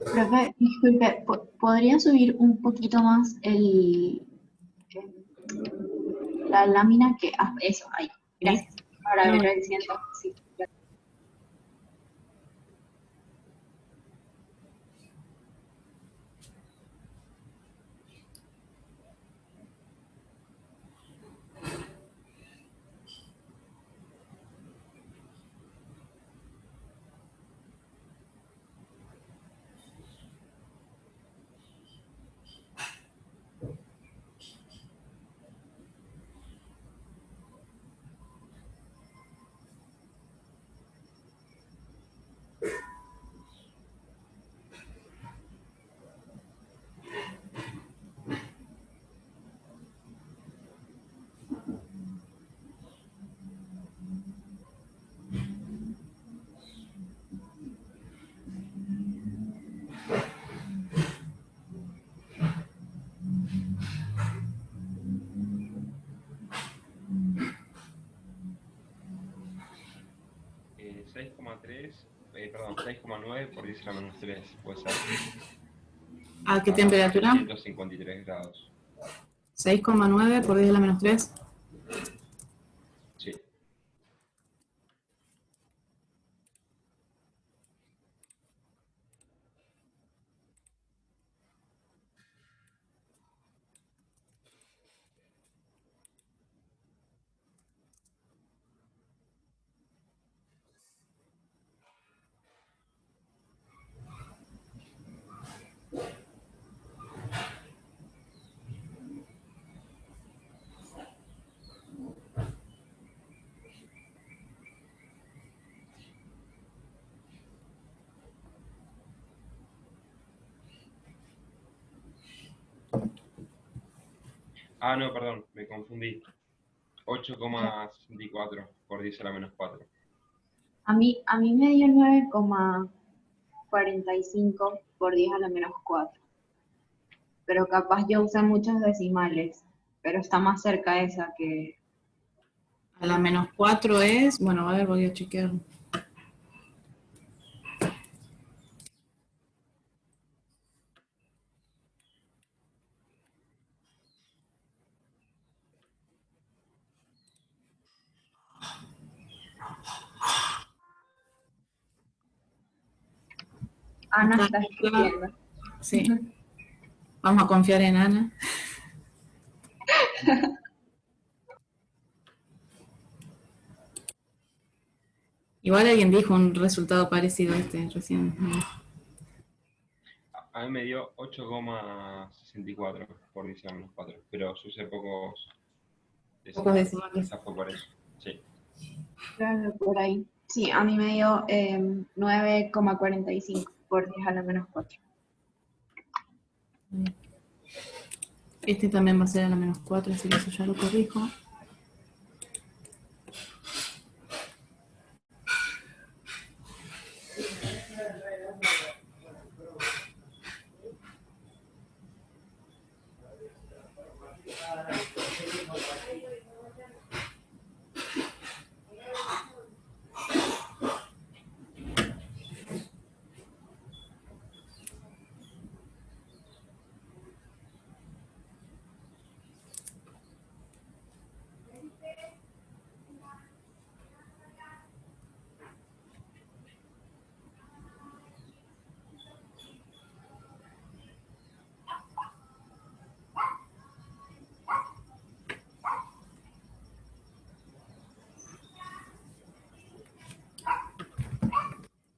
Profe, disculpe, ¿podría subir un poquito más la lámina que... Ah, eso, ahí. Gracias. Para No, ver el ciento. Sí. perdón, 6,9 por 10 a la menos 3, puede ser. ¿A qué temperatura? 153 grados. 6,9 por 10 a la menos 3. Sí. Ah, no, perdón, me confundí. 8,64 por 10 a la menos 4. A mí me dio 9,45 por 10 a la menos 4. Pero capaz yo usé muchos decimales, pero está más cerca esa que... A la menos 4 es, bueno, a ver, voy a chequear. Ana está escribiendo. Sí. Vamos a confiar en Ana. Igual alguien dijo un resultado parecido a este recién. A mí me dio 8,64 por 10 a la menos 4, pero yo usé pocos decimales. Esa fue por eso, sí. Claro, por ahí. Sí, a mí me dio 9,45 por 10 a la menos 4. Este también va a ser a la menos 4, así que eso ya lo corrijo.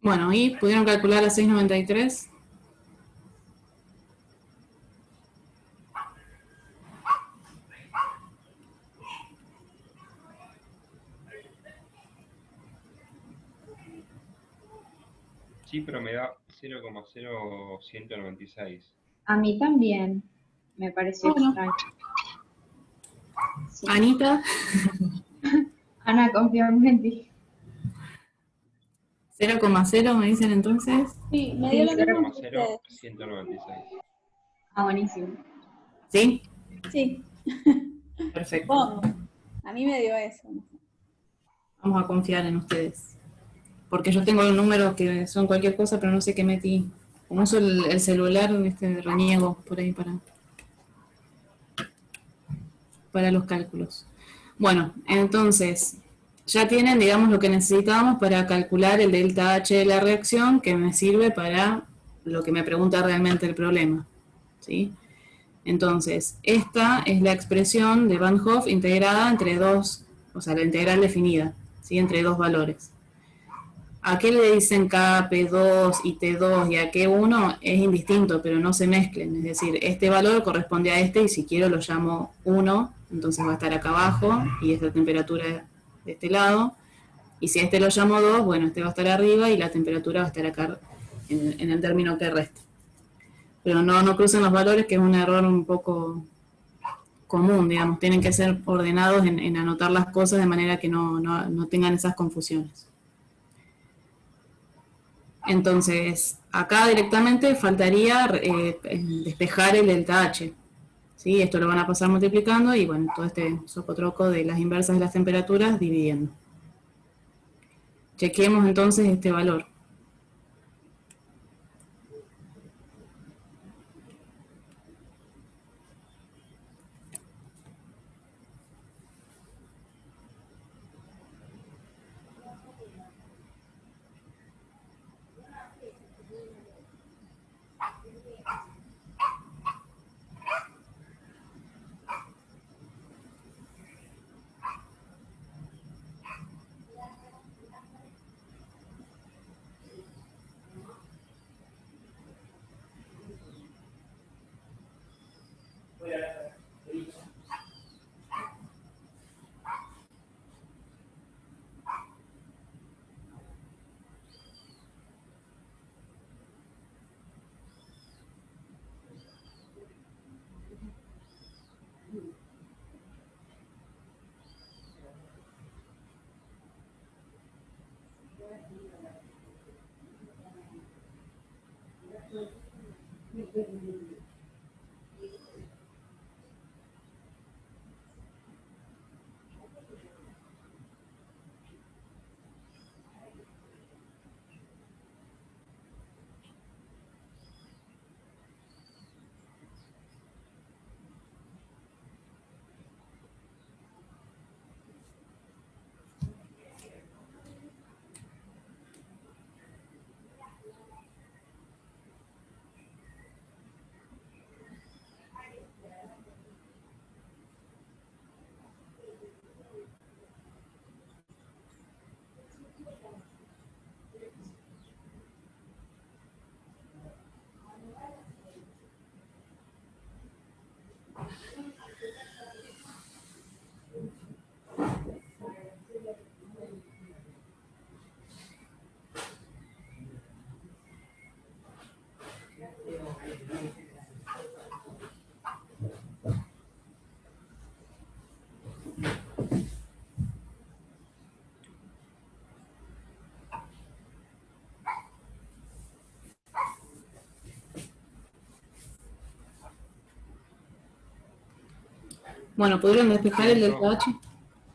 Bueno, ¿y pudieron calcular la 693? Sí, pero me da 0,0196. A mí también me pareció extraño. Sí. Anita. Ana, confiamos en ti. 0,0 me dicen entonces. Sí, me dio lo mismo que ustedes. 0,0196. Ah, buenísimo. ¿Sí? Sí. Perfecto. Supongo. A mí me dio eso. Vamos a confiar en ustedes. Porque yo tengo los números que son cualquier cosa, pero no sé qué metí. Como uso el celular, reniego por ahí para los cálculos. Bueno, entonces, ya tienen, digamos, lo que necesitábamos para calcular el delta H de la reacción, que me sirve para lo que me pregunta realmente el problema, ¿sí? Entonces, esta es la expresión de Van Hoff integrada entre dos, o sea, la integral definida, ¿sí? Entre dos valores. ¿A qué le dicen K, P2 y T2 y a qué uno? Es indistinto, pero no se mezclen. Es decir, este valor corresponde a este y si quiero lo llamo 1, entonces va a estar acá abajo y es la temperatura de este lado. Y si a este lo llamo 2, bueno, este va a estar arriba y la temperatura va a estar acá en el término que resta. Pero no crucen los valores, que es un error un poco común, digamos. Tienen que ser ordenados en anotar las cosas de manera que no tengan esas confusiones. Entonces, acá directamente faltaría despejar el delta H. ¿Sí? Esto lo van a pasar multiplicando y bueno, todo este sopotroco de las inversas de las temperaturas dividiendo. Chequemos entonces este valor. Bueno, ¿podrían despejar el delta H?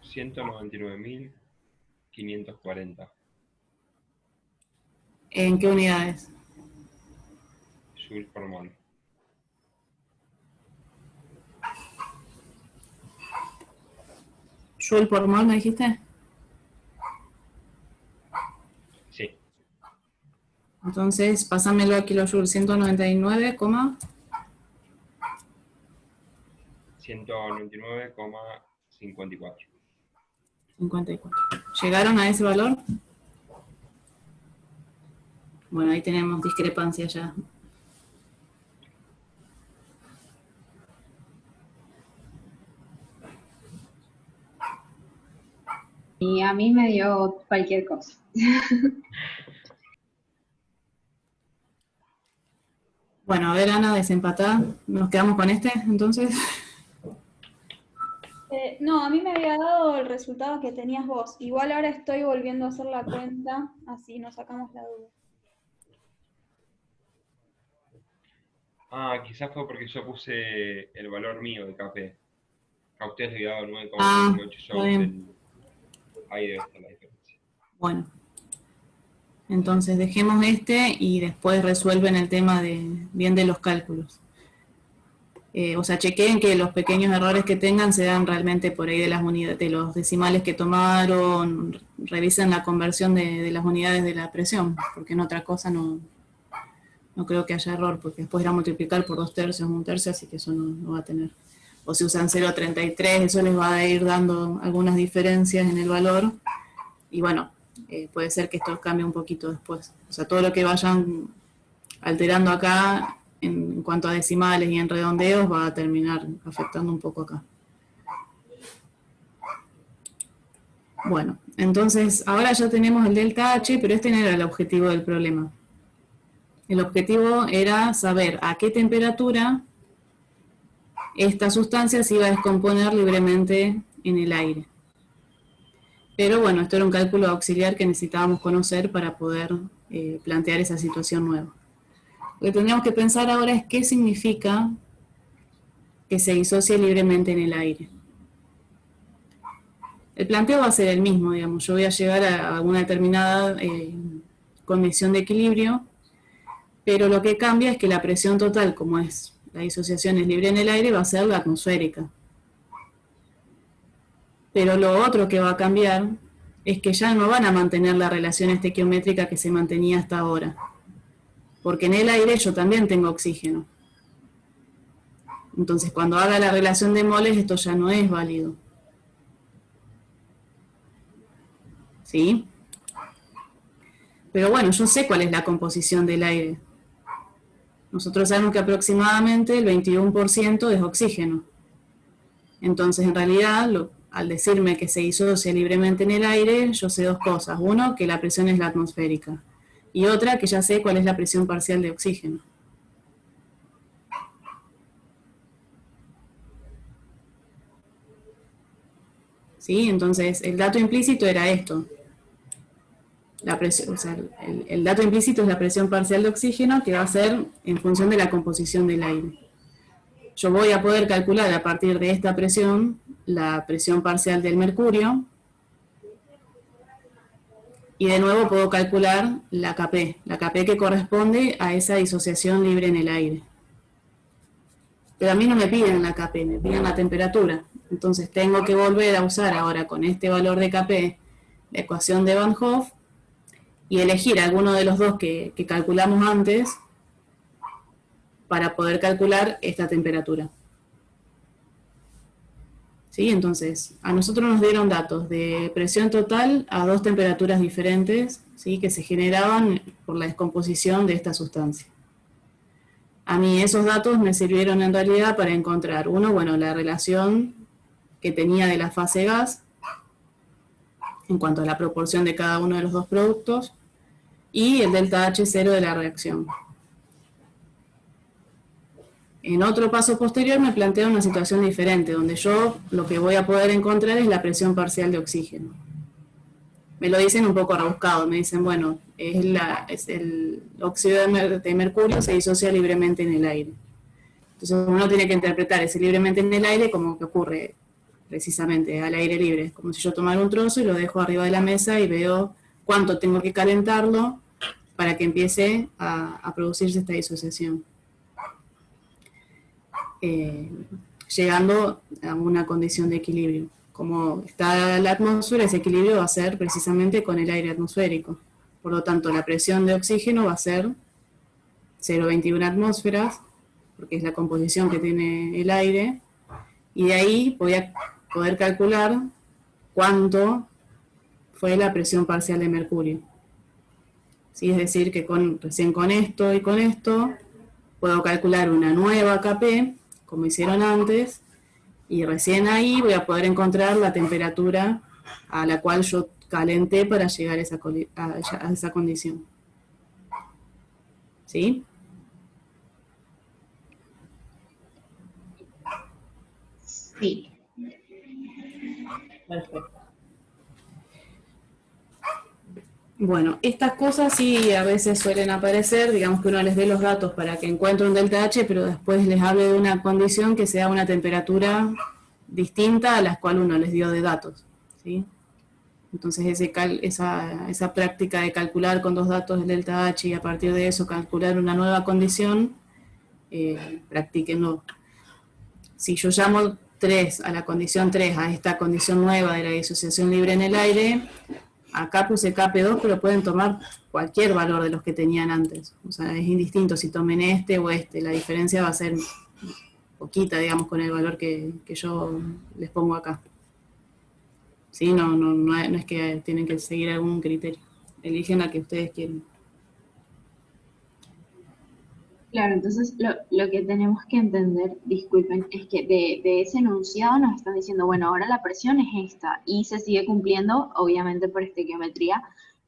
199.540. ¿En qué unidades? Joule por mol. ¿Joule por mol me dijiste? Sí. Entonces, pásamelo a kilojoule, 199, 199,54. 54. ¿Llegaron a ese valor? Bueno, ahí tenemos discrepancia ya. Y a mí me dio cualquier cosa. Bueno, a ver, Ana, desempatá. ¿Nos quedamos con este, entonces? No, a mí me había dado el resultado que tenías vos. Igual ahora estoy volviendo a hacer la cuenta, así nos sacamos la duda. Ah, quizás fue porque yo puse el valor mío de KP. A ustedes le había dado 9,38 joules. Ahí debe estar la diferencia. Bueno. Entonces dejemos este y después resuelven el tema bien de los cálculos. O sea, chequeen que los pequeños errores que tengan sean realmente por ahí de las unidades, de los decimales que tomaron, revisen la conversión de las unidades de la presión, porque en otra cosa no creo que haya error, porque después era multiplicar por 2/3 o 1/3, así que eso no va a tener. O si usan 0,33, eso les va a ir dando algunas diferencias en el valor, y bueno, puede ser que esto cambie un poquito después. O sea, todo lo que vayan alterando acá, en cuanto a decimales y en redondeos, va a terminar afectando un poco acá. Bueno, entonces ahora ya tenemos el delta H, pero este no era el objetivo del problema. El objetivo era saber a qué temperatura esta sustancia se iba a descomponer libremente en el aire. Pero bueno, esto era un cálculo auxiliar que necesitábamos conocer para poder plantear esa situación nueva. Lo que tendríamos que pensar ahora es qué significa que se disocie libremente en el aire. El planteo va a ser el mismo, digamos. Yo voy a llegar a una determinada condición de equilibrio, pero lo que cambia es que la presión total, como es la disociación es libre en el aire, va a ser la atmosférica. Pero lo otro que va a cambiar es que ya no van a mantener la relación estequiométrica que se mantenía hasta ahora. Porque en el aire yo también tengo oxígeno. Entonces, cuando haga la relación de moles, esto ya no es válido. ¿Sí? Pero bueno, yo sé cuál es la composición del aire. Nosotros sabemos que aproximadamente el 21% es oxígeno. Entonces, en realidad, al decirme que se disocia libremente en el aire, yo sé dos cosas. Uno, que la presión es la atmosférica. Y otra, que ya sé cuál es la presión parcial de oxígeno. ¿Sí? Entonces, el dato implícito era esto. La presión, o sea, el dato implícito es la presión parcial de oxígeno, que va a ser en función de la composición del aire. Yo voy a poder calcular a partir de esta presión la presión parcial del mercurio, y de nuevo puedo calcular la Kp que corresponde a esa disociación libre en el aire. Pero a mí no me piden la Kp, me piden la temperatura. Entonces tengo que volver a usar ahora con este valor de Kp la ecuación de Van Hoff y elegir alguno de los dos que calculamos antes para poder calcular esta temperatura. ¿Sí? Entonces, a nosotros nos dieron datos de presión total a dos temperaturas diferentes, ¿sí? Que se generaban por la descomposición de esta sustancia. A mí esos datos me sirvieron en realidad para encontrar, uno, bueno, la relación que tenía de la fase gas en cuanto a la proporción de cada uno de los dos productos y el delta H0 de la reacción. En otro paso posterior me plantea una situación diferente, donde yo lo que voy a poder encontrar es la presión parcial de oxígeno. Me lo dicen un poco rebuscado, me dicen, bueno, es el óxido de mercurio se disocia libremente en el aire. Entonces uno tiene que interpretar ese libremente en el aire como que ocurre precisamente al aire libre. Es como si yo tomara un trozo y lo dejo arriba de la mesa y veo cuánto tengo que calentarlo para que empiece a producirse esta disociación. Llegando a una condición de equilibrio. Como está la atmósfera, ese equilibrio va a ser precisamente con el aire atmosférico. Por lo tanto, la presión de oxígeno va a ser 0,21 atmósferas, porque es la composición que tiene el aire, y de ahí voy a poder calcular cuánto fue la presión parcial de mercurio. ¿Sí? Es decir, que recién con esto y con esto puedo calcular una nueva Kp, como hicieron antes, y recién ahí voy a poder encontrar la temperatura a la cual yo calenté para llegar a esa condición. ¿Sí? Sí. Perfecto. Bueno, estas cosas sí a veces suelen aparecer, digamos que uno les dé los datos para que encuentre un delta H, pero después les hable de una condición que sea una temperatura distinta a la cual uno les dio de datos, ¿sí? Entonces esa práctica de calcular con dos datos el delta H y a partir de eso calcular una nueva condición, practíquenlo. Si yo llamo 3 a la condición 3, a esta condición nueva de la disociación libre en el aire, acá puse Kp2, pero pueden tomar cualquier valor de los que tenían antes. O sea, es indistinto si tomen este o este. La diferencia va a ser poquita, digamos, con el valor que yo les pongo acá. ¿Sí? No es que tienen que seguir algún criterio. Eligen la que ustedes quieren. Claro, entonces lo que tenemos que entender, disculpen, es que de ese enunciado nos están diciendo, bueno, ahora la presión es esta, y se sigue cumpliendo, obviamente por estequiometría,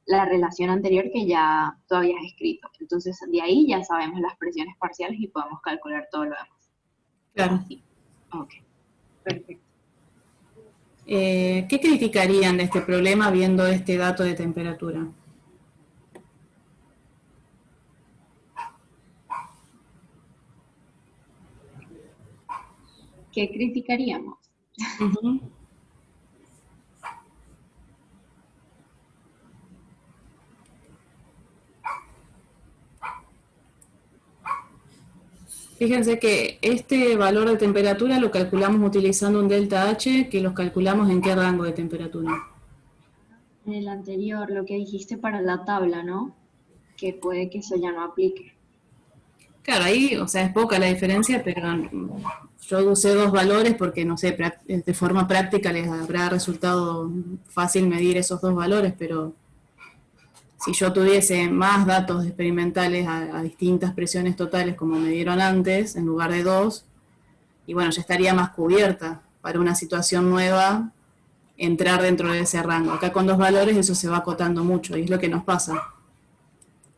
la relación anterior que ya tú habías escrito. Entonces, de ahí ya sabemos las presiones parciales y podemos calcular todo lo demás. Claro. Sí. Ok, perfecto. ¿Qué criticarían de este problema viendo este dato de temperatura? ¿Qué criticaríamos? Fíjense que este valor de temperatura lo calculamos utilizando un delta H, que los calculamos en qué rango de temperatura. En el anterior, lo que dijiste para la tabla, ¿no? Que puede que eso ya no aplique. Claro, ahí, o sea, es poca la diferencia, pero yo usé dos valores porque, no sé, de forma práctica les habrá resultado fácil medir esos dos valores, pero si yo tuviese más datos experimentales a distintas presiones totales como me dieron antes, en lugar de dos, y bueno, ya estaría más cubierta para una situación nueva entrar dentro de ese rango. Acá con dos valores eso se va acotando mucho y es lo que nos pasa.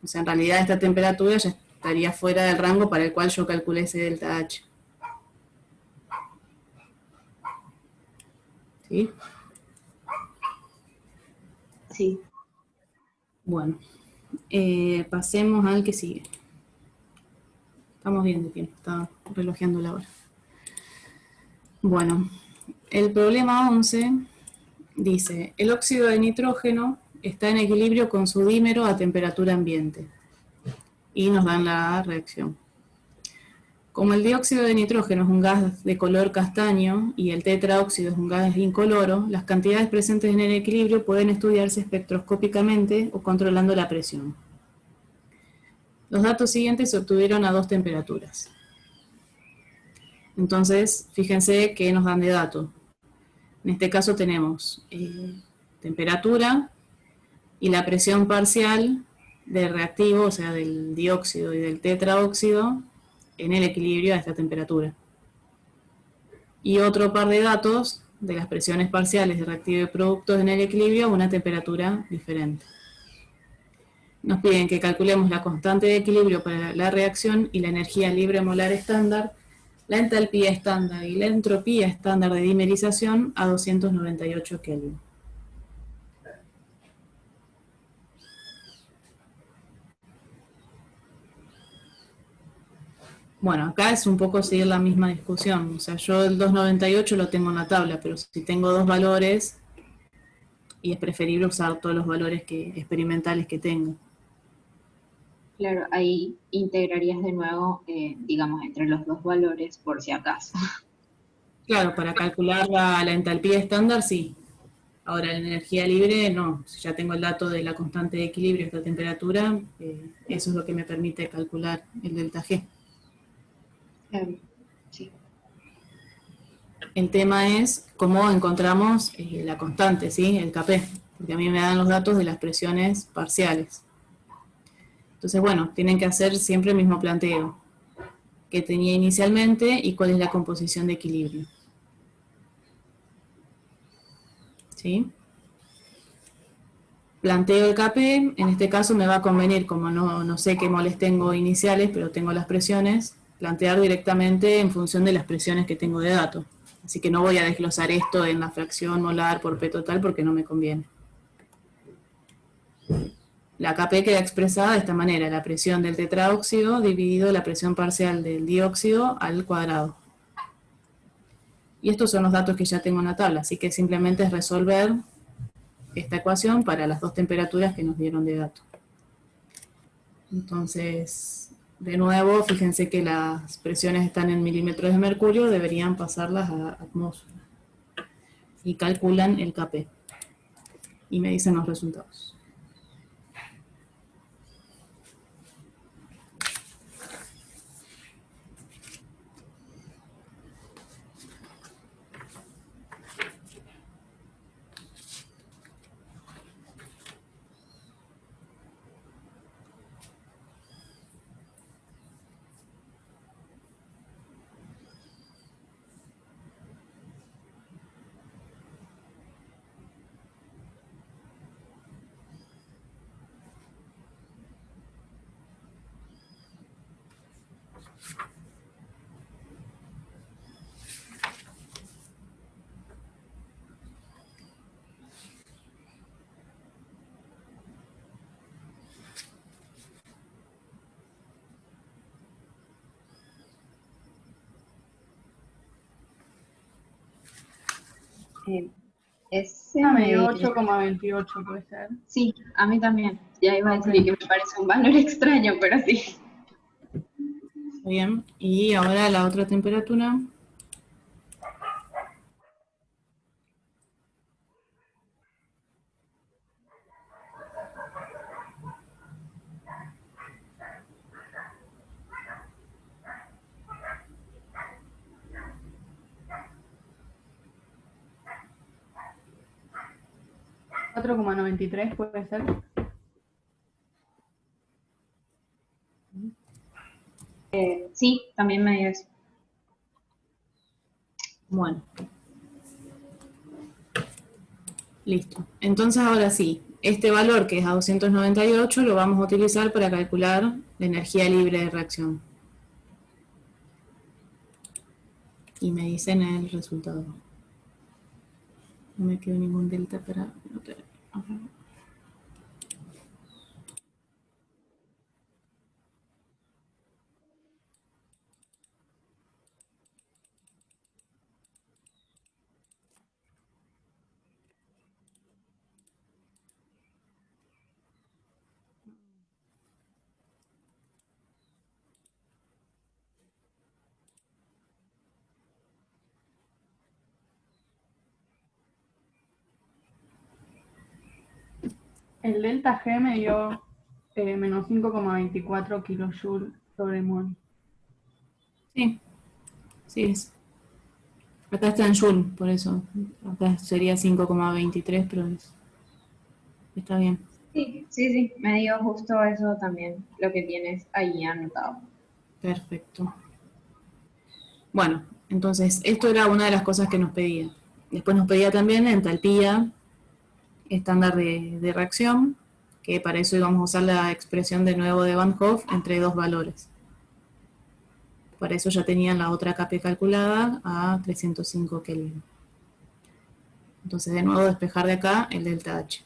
O sea, en realidad esta temperatura ya estaría fuera del rango para el cual yo calculé ese delta H. ¿Sí? Sí. Bueno, pasemos al que sigue. Estamos bien de tiempo, está relojeando la hora. Bueno, el problema 11 dice, el óxido de nitrógeno está en equilibrio con su dímero a temperatura ambiente. Y nos dan la reacción. Como el dióxido de nitrógeno es un gas de color castaño y el tetraóxido es un gas incoloro, las cantidades presentes en el equilibrio pueden estudiarse espectroscópicamente o controlando la presión. Los datos siguientes se obtuvieron a dos temperaturas. Entonces, fíjense que nos dan de dato. En este caso tenemos temperatura y la presión parcial del reactivo, o sea, del dióxido y del tetraóxido, en el equilibrio a esta temperatura. Y otro par de datos de las presiones parciales de reactivo y productos en el equilibrio a una temperatura diferente. Nos piden que calculemos la constante de equilibrio para la reacción y la energía libre molar estándar, la entalpía estándar y la entropía estándar de dimerización a 298 Kelvin. Bueno, acá es un poco seguir la misma discusión. O sea, yo el 298 lo tengo en la tabla, pero si tengo dos valores, y es preferible usar todos los valores experimentales que tengo. Claro, ahí integrarías de nuevo, digamos, entre los dos valores por si acaso. Claro, para calcular la entalpía estándar, sí. Ahora, la energía libre, no. Si ya tengo el dato de la constante de equilibrio, esta temperatura, eso es lo que me permite calcular el delta G. Sí. El tema es cómo encontramos la constante, ¿sí? El Kp, porque a mí me dan los datos de las presiones parciales. Entonces, bueno, tienen que hacer siempre el mismo planteo que tenía inicialmente y cuál es la composición de equilibrio. ¿Sí? Planteo el Kp, en este caso me va a convenir, como no sé qué moles tengo iniciales, pero tengo las presiones, plantear directamente en función de las presiones que tengo de dato. Así que no voy a desglosar esto en la fracción molar por P total porque no me conviene. La Kp queda expresada de esta manera, la presión del tetraóxido dividido la presión parcial del dióxido al cuadrado. Y estos son los datos que ya tengo en la tabla, así que simplemente es resolver esta ecuación para las dos temperaturas que nos dieron de dato. Entonces, de nuevo, fíjense que las presiones están en milímetros de mercurio, deberían pasarlas a atmósfera. Y calculan el Kp. Y me dicen los resultados. Ese Dame 8,28 puede ser. Sí, a mí también. Ya iba a decir que me parece un valor extraño, pero sí. Bien, y ahora la otra temperatura. ¿4,93 puede ser? Sí, también me dio eso. Bueno. Listo. Entonces ahora sí, este valor que es a 298 lo vamos a utilizar para calcular la energía libre de reacción. Y me dicen el resultado. No me quedó ningún delta para anotar. El delta G me dio menos 5,24 kilojoule sobre mol. Sí, sí es. Acá está en Joule, por eso. Acá sería 5,23, pero está bien. Sí, sí, sí, me dio justo eso también, lo que tienes ahí anotado. Perfecto. Bueno, entonces esto era una de las cosas que nos pedía. Después nos pedía también entalpía estándar de reacción, que para eso íbamos a usar la expresión de nuevo de Van Hoff entre dos valores. Para eso ya tenían la otra KP calculada a 305 Kelvin. Entonces de nuevo despejar de acá el delta H.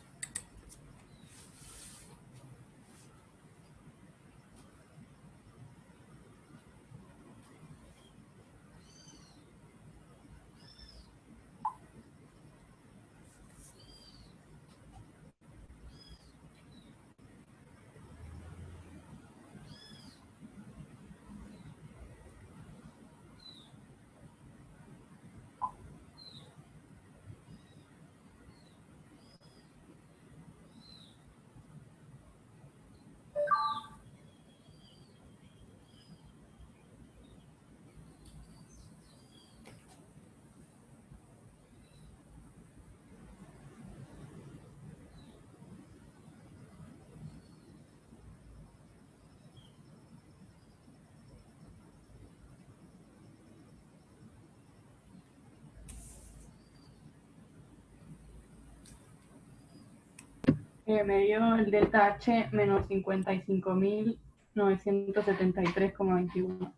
Me dio el delta H menos 55.973,21.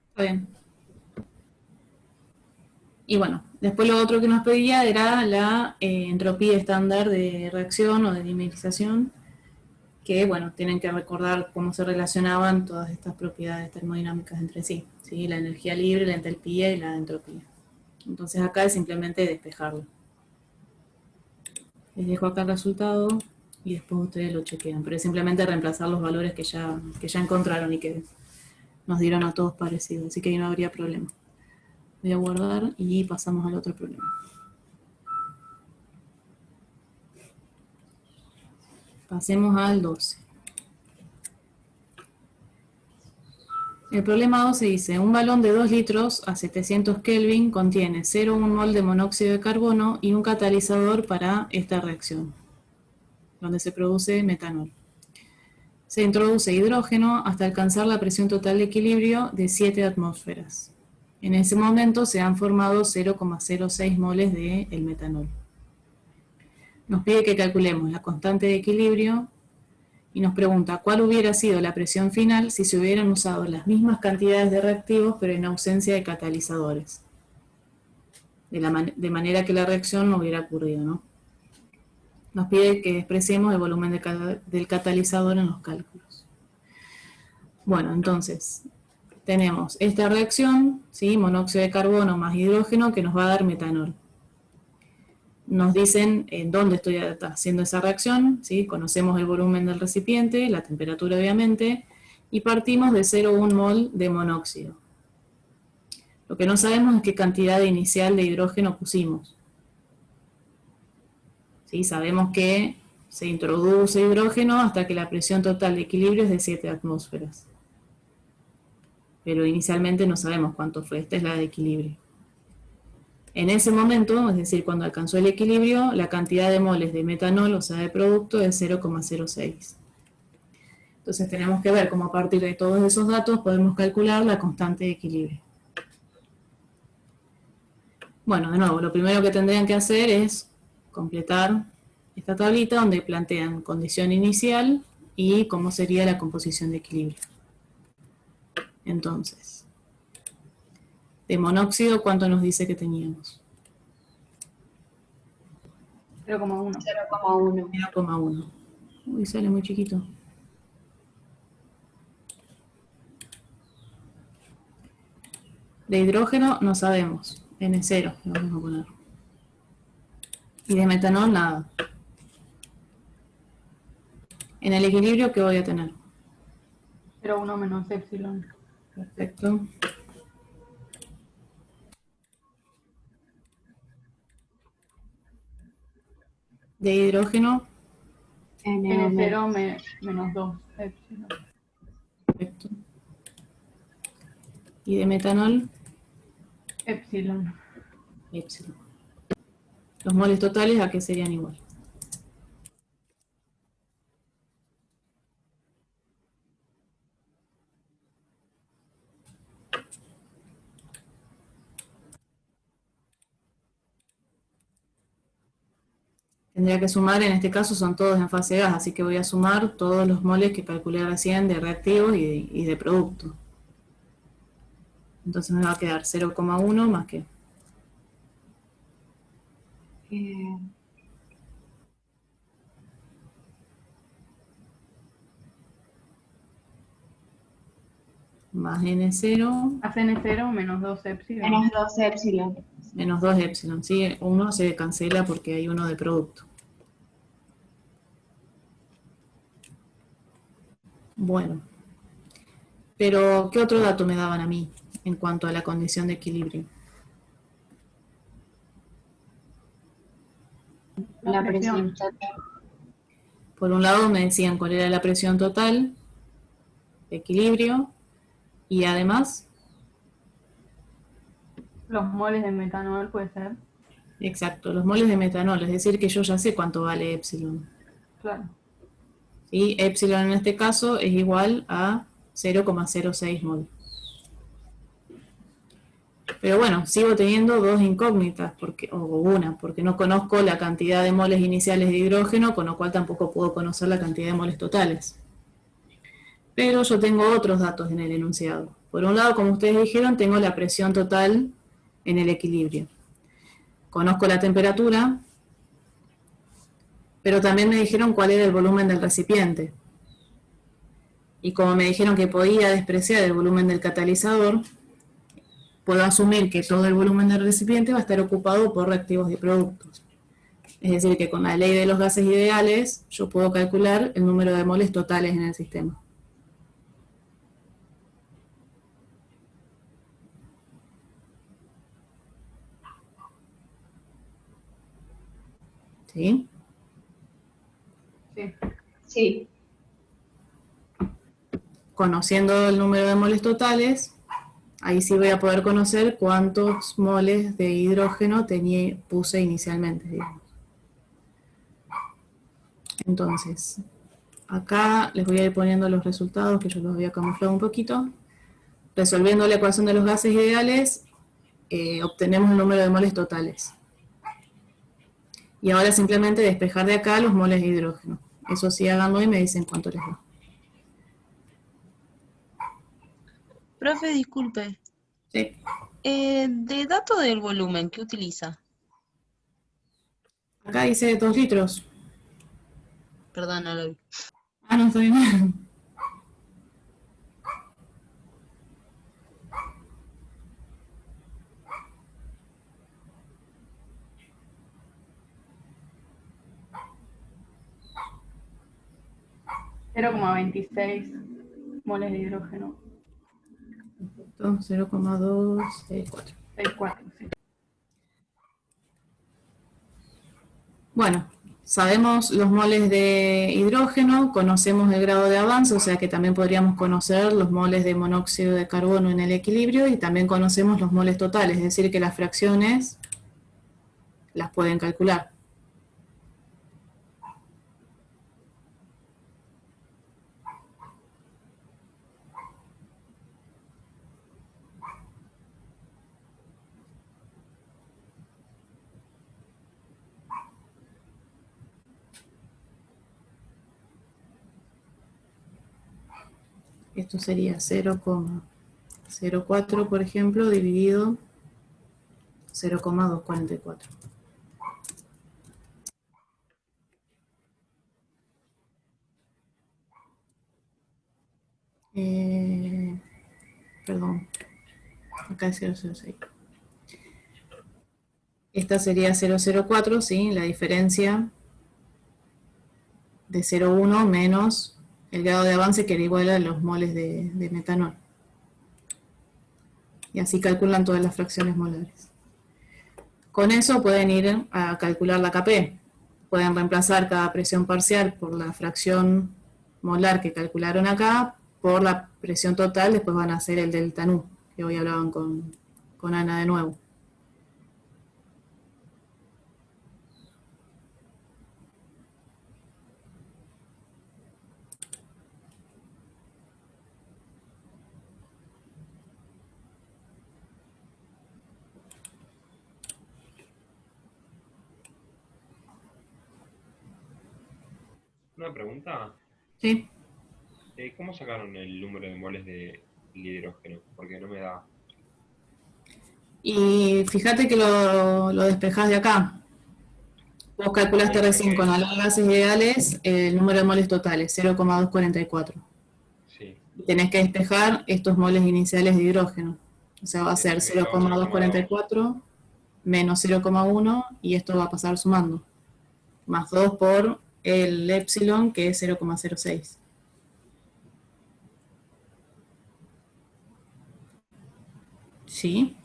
Está bien. Y bueno, después lo otro que nos pedía era la entropía estándar de reacción o de dimerización, que bueno, tienen que recordar cómo se relacionaban todas estas propiedades termodinámicas entre sí, ¿sí? La energía libre, la entalpía y la entropía. Entonces acá es simplemente despejarlo. Les dejo acá el resultado y después ustedes lo chequean, pero es simplemente reemplazar los valores que ya encontraron y que nos dieron a todos parecidos, así que ahí no habría problema. Voy a guardar y pasamos al otro problema. Pasemos al 12. El problema 12 dice, un balón de 2 litros a 700 Kelvin contiene 0,1 mol de monóxido de carbono y un catalizador para esta reacción, donde se produce metanol. Se introduce hidrógeno hasta alcanzar la presión total de equilibrio de 7 atmósferas. En ese momento se han formado 0,06 moles de el metanol. Nos pide que calculemos la constante de equilibrio y nos pregunta cuál hubiera sido la presión final si se hubieran usado las mismas cantidades de reactivos pero en ausencia de catalizadores. De manera que la reacción no hubiera ocurrido, ¿no? Nos pide que expresemos el volumen del catalizador en los cálculos. Bueno, entonces, tenemos esta reacción, ¿sí? Monóxido de carbono más hidrógeno, que nos va a dar metanol. Nos dicen en dónde estoy haciendo esa reacción, ¿sí? Conocemos el volumen del recipiente, la temperatura obviamente, y partimos de 0,1 mol de monóxido. Lo que no sabemos es qué cantidad inicial de hidrógeno pusimos. ¿Sí? Sabemos que se introduce hidrógeno hasta que la presión total de equilibrio es de 7 atmósferas. Pero inicialmente no sabemos cuánto fue, esta es la de equilibrio. En ese momento, es decir, cuando alcanzó el equilibrio, la cantidad de moles de metanol, o sea, de producto, es 0,06. Entonces tenemos que ver cómo a partir de todos esos datos podemos calcular la constante de equilibrio. Bueno, de nuevo, lo primero que tendrían que hacer es completar esta tablita donde plantean condición inicial y cómo sería la composición de equilibrio. Entonces, de monóxido, ¿cuánto nos dice que teníamos? 0,1. 0,1. 0,1. Uy, sale muy chiquito. De hidrógeno no sabemos, N0 le vamos a poner. Y de metanol nada. En el equilibrio, ¿qué voy a tener? 0,1 menos epsilon. Perfecto. De hidrógeno, N0 menos 2 epsilon. perfecto. Y de metanol, Epsilon. epsilon. Los moles totales, ¿a qué serían igual? Tendría que sumar, en este caso son todos en fase gas, así que voy a sumar todos los moles que calculé recién de reactivos y de producto. Entonces me va a quedar 0,1 más que más N0 Haz N0 menos 2 epsilon. Menos 2 epsilon. menos 2 epsilon. ¿Sí? Uno se cancela porque hay uno de producto. Bueno. Pero, ¿qué otro dato me daban a mí en cuanto a la condición de equilibrio? La presión total. Por un lado me decían cuál era la presión total de equilibrio y además, Los moles de metanol puede ser. exacto, los moles de metanol, es decir que yo ya sé cuánto vale epsilon. Claro. ¿Sí? Epsilon en este caso es igual a 0,06 mol. Pero bueno, sigo teniendo dos incógnitas, o una, porque no conozco la cantidad de moles iniciales de hidrógeno, con lo cual tampoco puedo conocer la cantidad de moles totales. Pero yo tengo otros datos en el enunciado. Por un lado, como ustedes dijeron, tengo la presión total en el equilibrio. Conozco la temperatura, pero también me dijeron cuál era el volumen del recipiente. Y como me dijeron que podía despreciar el volumen del catalizador, puedo asumir que todo el volumen del recipiente va a estar ocupado por reactivos y productos. Es decir, que con la ley de los gases ideales, yo puedo calcular el número de moles totales en el sistema. ¿Sí? Sí. Sí. Conociendo el número de moles totales, ahí sí voy a poder conocer cuántos moles de hidrógeno puse inicialmente, digamos. Entonces, acá les voy a ir poniendo los resultados, que yo los había camuflado un poquito. Resolviendo la ecuación de los gases ideales, obtenemos el número de moles totales. Y ahora simplemente despejar de acá los moles de hidrógeno. Eso sí, háganlo y me dicen cuánto les da. Profe, disculpe. Sí. De dato del volumen, ¿qué utiliza? Acá dice 2 litros. Perdón, no lo vi. Ah, no, está bien. .26 moles de hidrógeno. 0,264. 64, sí. Bueno, sabemos los moles de hidrógeno, conocemos el grado de avance, o sea que también podríamos conocer los moles de monóxido de carbono en el equilibrio, y también conocemos los moles totales, es decir que las fracciones las pueden calcular. Esto sería 0,04, por ejemplo, dividido 0,244. Perdón, acá es 006. Esta sería 004, ¿sí? La diferencia de 0,1 menos el grado de avance, que era igual a los moles de metanol. Y así calculan todas las fracciones molares. Con eso pueden ir a calcular la Kp. Pueden reemplazar cada presión parcial por la fracción molar que calcularon acá, por la presión total, después van a hacer el delta nu, que hoy hablaban con Ana de nuevo. Una pregunta. ¿Sí? ¿Cómo sacaron el número de moles de hidrógeno? Porque no me da. Y fíjate que lo despejás de acá. Vos calculaste recién con los gases ideales el número de moles totales, 0,244. Sí. Y tenés que despejar estos moles iniciales de hidrógeno. O sea, va a ser 0,244 menos 0,1 y esto va a pasar sumando. Más 2 por el epsilon, que es 0,06. ¿Sí?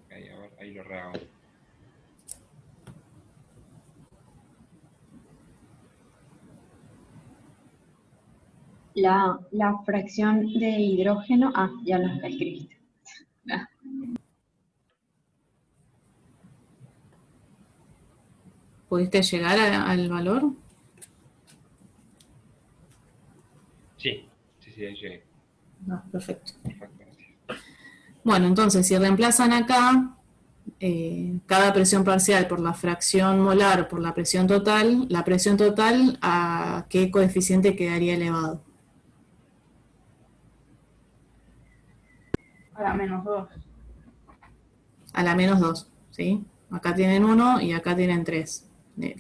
Ok, a ver, ahí lo rehago. La fracción de hidrógeno, ya lo escribiste. ¿Pudiste llegar al valor? Sí, ahí llegué. Perfecto. Perfecto, gracias. Bueno, entonces, si reemplazan acá cada presión parcial por la fracción molar o por la presión total, ¿a qué coeficiente quedaría elevado? A la -2. A la -2, ¿sí? Acá tienen 1 y acá tienen 3,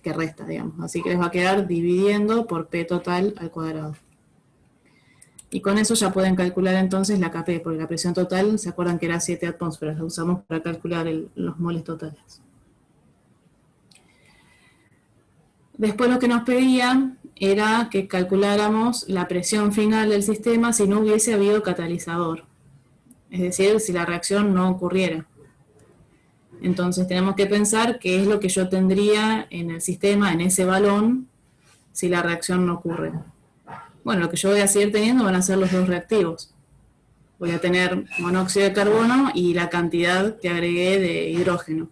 que resta, digamos. Así que les va a quedar dividiendo por P total al cuadrado. Y con eso ya pueden calcular entonces la Kp, porque la presión total, ¿se acuerdan que era 7 atmósferas? La usamos para calcular los moles totales. Después lo que nos pedían era que calculáramos la presión final del sistema si no hubiese habido catalizador. Es decir, si la reacción no ocurriera. Entonces tenemos que pensar qué es lo que yo tendría en el sistema, en ese balón, si la reacción no ocurre. Bueno, lo que yo voy a seguir teniendo van a ser los dos reactivos. Voy a tener monóxido de carbono y la cantidad que agregué de hidrógeno.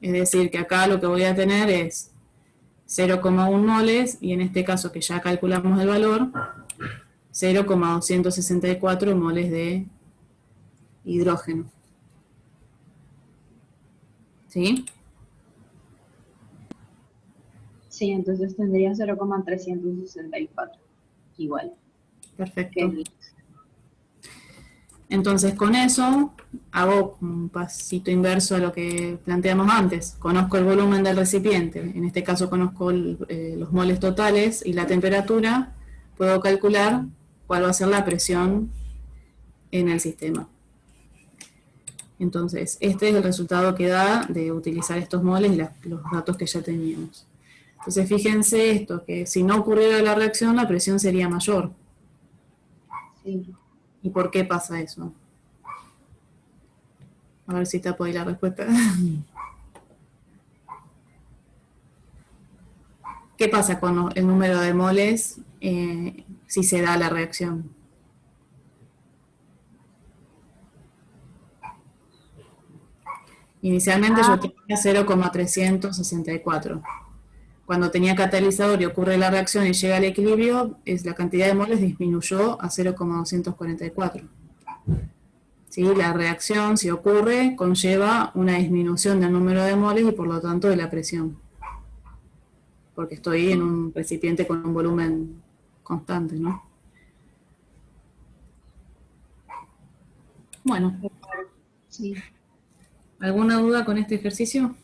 Es decir, que acá lo que voy a tener es 0,1 moles, y en este caso que ya calculamos el valor, 0,264 moles de hidrógeno. ¿Sí? Sí, entonces tendría 0,364. Igual. Perfecto. Entonces con eso hago un pasito inverso a lo que planteamos antes. Conozco el volumen del recipiente, en este caso conozco los moles totales y la temperatura, puedo calcular cuál va a ser la presión en el sistema. Entonces este es el resultado que da de utilizar estos moles y los datos que ya teníamos. Entonces fíjense esto, que si no ocurriera la reacción, la presión sería mayor. Sí. ¿Y por qué pasa eso? A ver si tapo ahí la respuesta. ¿Qué pasa con el número de moles si se da la reacción? Inicialmente yo tenía 0,364. Cuando tenía catalizador y ocurre la reacción y llega al equilibrio, la cantidad de moles disminuyó a 0,244. ¿Sí? La reacción, si ocurre, conlleva una disminución del número de moles y por lo tanto de la presión. Porque estoy en un recipiente con un volumen constante, ¿no? Bueno. Sí. ¿Alguna duda con este ejercicio?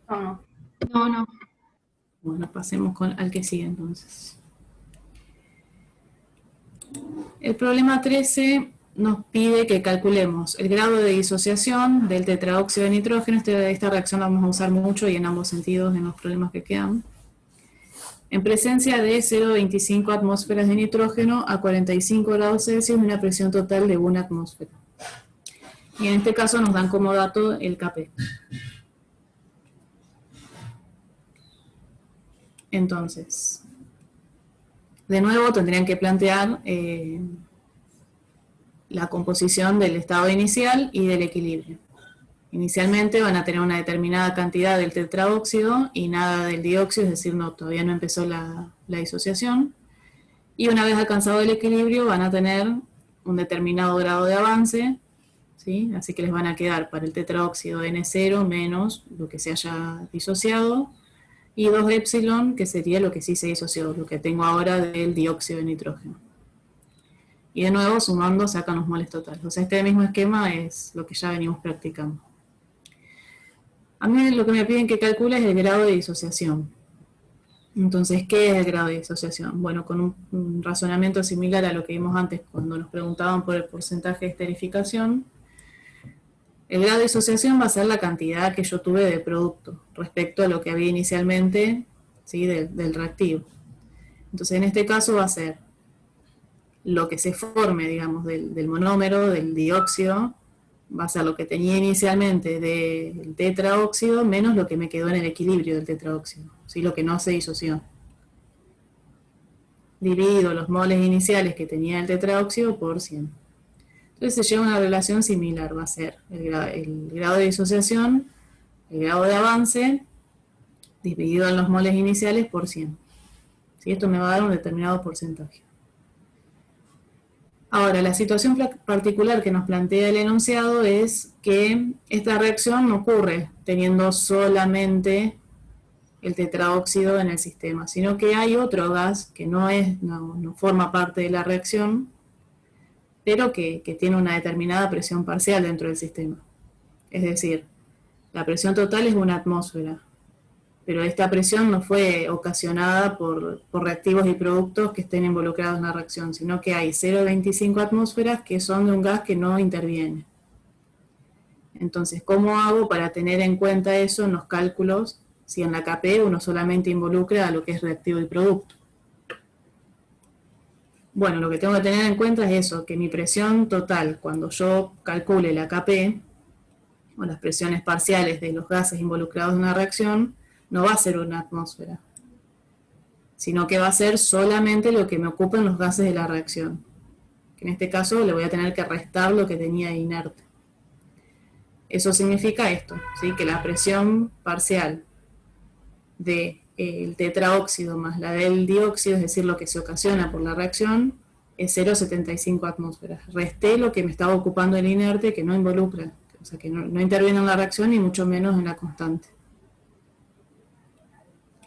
No. No. Bueno, pasemos al que sigue entonces. El problema 13 nos pide que calculemos el grado de disociación del tetraóxido de nitrógeno. Esta reacción la vamos a usar mucho y en ambos sentidos en los problemas que quedan. En presencia de 0,25 atmósferas de nitrógeno a 45 grados Celsius y una presión total de 1 atmósfera. Y en este caso nos dan como dato el Kp. Entonces, de nuevo tendrían que plantear la composición del estado inicial y del equilibrio. Inicialmente van a tener una determinada cantidad del tetraóxido y nada del dióxido, es decir, todavía no empezó la disociación. Y una vez alcanzado el equilibrio van a tener un determinado grado de avance, ¿sí? Así que les van a quedar para el tetraóxido N0 menos lo que se haya disociado, y 2 epsilon, que sería lo que sí se disoció, lo que tengo ahora del dióxido de nitrógeno. Y de nuevo, sumando, sacan los moles totales. O sea, este mismo esquema es lo que ya venimos practicando. A mí lo que me piden que calcule es el grado de disociación. Entonces, ¿qué es el grado de disociación? Bueno, con un razonamiento similar a lo que vimos antes cuando nos preguntaban por el porcentaje de esterificación, el grado de disociación va a ser la cantidad que yo tuve de producto respecto a lo que había inicialmente, ¿sí? del reactivo. Entonces, en este caso va a ser lo que se forme, digamos, del monómero, del dióxido, va a ser lo que tenía inicialmente del tetraóxido menos lo que me quedó en el equilibrio del tetraóxido, ¿sí? Lo que no se disoció. Dividido los moles iniciales que tenía el tetraóxido por 100. Entonces se lleva una relación similar, va a ser el grado de disociación, el grado de avance, dividido en los moles iniciales por 100. ¿Sí? Esto me va a dar un determinado porcentaje. Ahora, la situación particular que nos plantea el enunciado es que esta reacción no ocurre teniendo solamente el tetraóxido en el sistema, sino que hay otro gas que no forma parte de la reacción, pero que tiene una determinada presión parcial dentro del sistema. Es decir, la presión total es 1 atmósfera, pero esta presión no fue ocasionada por reactivos y productos que estén involucrados en la reacción, sino que hay 0,25 atmósferas que son de un gas que no interviene. Entonces, ¿cómo hago para tener en cuenta eso en los cálculos si en la Kp uno solamente involucra a lo que es reactivo y producto? Bueno, lo que tengo que tener en cuenta es eso, que mi presión total, cuando yo calcule la Kp, o las presiones parciales de los gases involucrados en una reacción, no va a ser 1 atmósfera, sino que va a ser solamente lo que me ocupen los gases de la reacción. Que en este caso le voy a tener que restar lo que tenía inerte. Eso significa esto, ¿sí? Que la presión parcial del tetraóxido más la del dióxido, es decir, lo que se ocasiona por la reacción, es 0,75 atmósferas. Resté lo que me estaba ocupando el inerte, que no involucra, o sea, que no interviene en la reacción y mucho menos en la constante.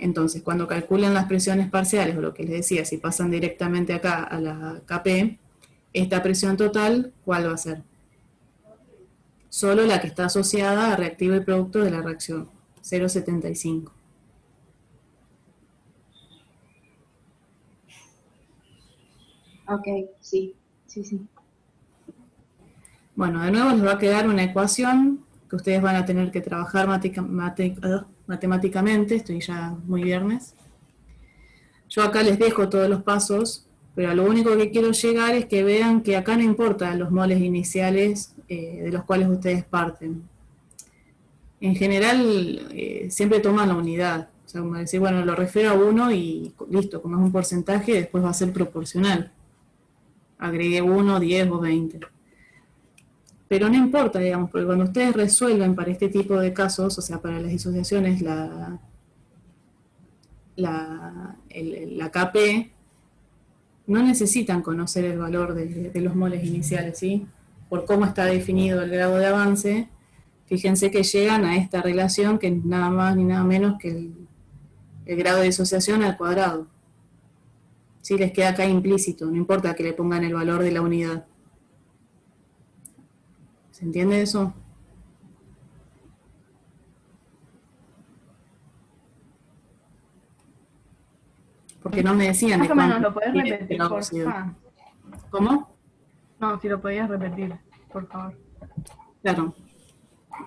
Entonces, cuando calculan las presiones parciales, o lo que les decía, si pasan directamente acá a la Kp, esta presión total, ¿cuál va a ser? Solo la que está asociada a reactivo y producto de la reacción, 0,75. Ok, sí. Bueno, de nuevo les va a quedar una ecuación que ustedes van a tener que trabajar matemáticamente, estoy ya muy viernes. Yo acá les dejo todos los pasos, pero a lo único que quiero llegar es que vean que acá no importan los moles iniciales de los cuales ustedes parten. En general, siempre toman la unidad. O sea, como decir, bueno, lo refiero a 1 y listo, como es un porcentaje, después va a ser proporcional. Agregué 1, 10 o 20. Pero no importa, digamos, porque cuando ustedes resuelven para este tipo de casos, o sea, para las disociaciones, la KP, no necesitan conocer el valor de los moles iniciales, ¿sí? Por cómo está definido el grado de avance, fíjense que llegan a esta relación que es nada más ni nada menos que el grado de disociación al cuadrado. ¿Sí? Les queda acá implícito, no importa que le pongan el valor de la unidad. ¿Se entiende eso? Porque no me decían Más de o menos, cuánto ¿lo puedes tiene repetir, el por óxido. favor? ¿Cómo? No, si lo podías repetir, por favor. Claro.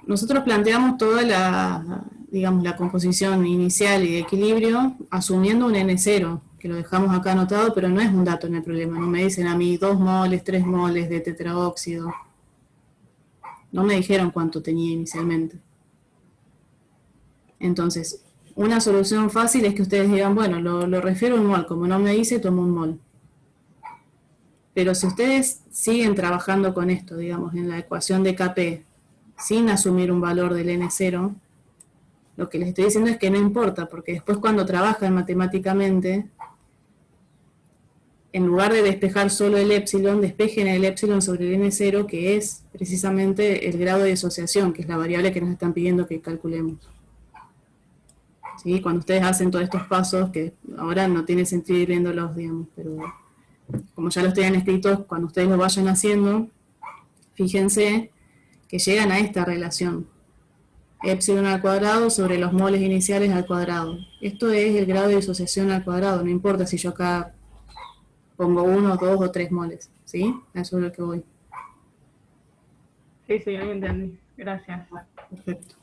Nosotros planteamos toda la, digamos, la composición inicial y de equilibrio asumiendo un N0, que lo dejamos acá anotado, pero no es un dato en el problema. No me dicen a mí 2 moles, 3 moles de tetraóxido. No me dijeron cuánto tenía inicialmente. Entonces, una solución fácil es que ustedes digan, bueno, lo refiero a un mol, como no me dice, tomo un mol. Pero si ustedes siguen trabajando con esto, digamos, en la ecuación de Kp, sin asumir un valor del N0, lo que les estoy diciendo es que no importa, porque después cuando trabajan matemáticamente, en lugar de despejar solo el épsilon, despejen el épsilon sobre el N0, que es precisamente el grado de disociación, que es la variable que nos están pidiendo que calculemos. ¿Sí? Cuando ustedes hacen todos estos pasos, que ahora no tiene sentido ir viéndolos, digamos, pero como ya los tienen escritos, cuando ustedes lo vayan haciendo, fíjense que llegan a esta relación. Épsilon al cuadrado sobre los moles iniciales al cuadrado. Esto es el grado de disociación al cuadrado, no importa si yo acá pongo 1, 2 o 3 moles, ¿sí? A eso es lo que voy. Sí, ahí entendí. Gracias. Perfecto.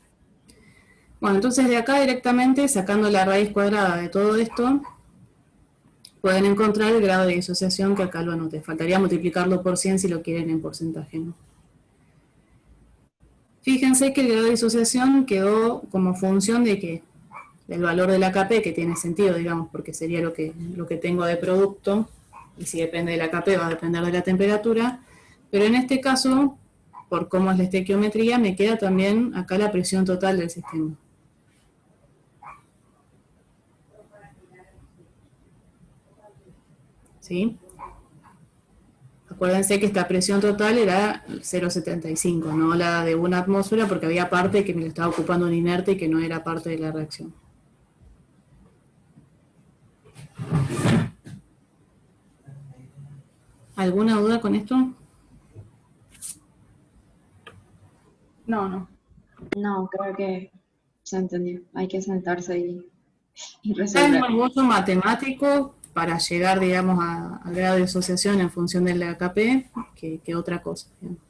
Bueno, entonces de acá directamente, sacando la raíz cuadrada de todo esto, pueden encontrar el grado de disociación que acá lo anoté. Faltaría multiplicarlo por 100 si lo quieren en porcentaje, ¿no? Fíjense que el grado de disociación quedó como función de que del valor de la Kp, que tiene sentido, digamos, porque sería lo que tengo de producto, y si depende de la Kp va a depender de la temperatura, pero en este caso, por cómo es la estequiometría, me queda también acá la presión total del sistema. ¿Sí? Acuérdense que esta presión total era 0,75, no la de 1 atmósfera, porque había parte que me lo estaba ocupando un inerte y que no era parte de la reacción. ¿Alguna duda con esto? No. No, creo que se entendió. Hay que sentarse y Es resolver. un esbozo matemático para llegar, digamos, al grado de disociación en función de la Kp que otra cosa. Digamos.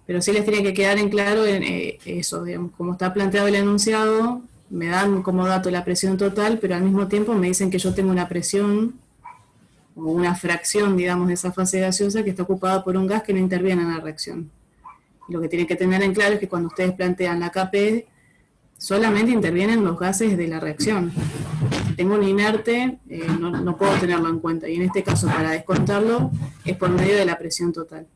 Pero sí les tiene que quedar en claro eso, digamos, como está planteado el enunciado, me dan como dato la presión total, pero al mismo tiempo me dicen que yo tengo una presión o una fracción, digamos, de esa fase gaseosa que está ocupada por un gas que no interviene en la reacción. Y lo que tienen que tener en claro es que cuando ustedes plantean la Kp, solamente intervienen los gases de la reacción. Si tengo un inerte, no puedo tenerlo en cuenta. Y en este caso, para descontarlo, es por medio de la presión total.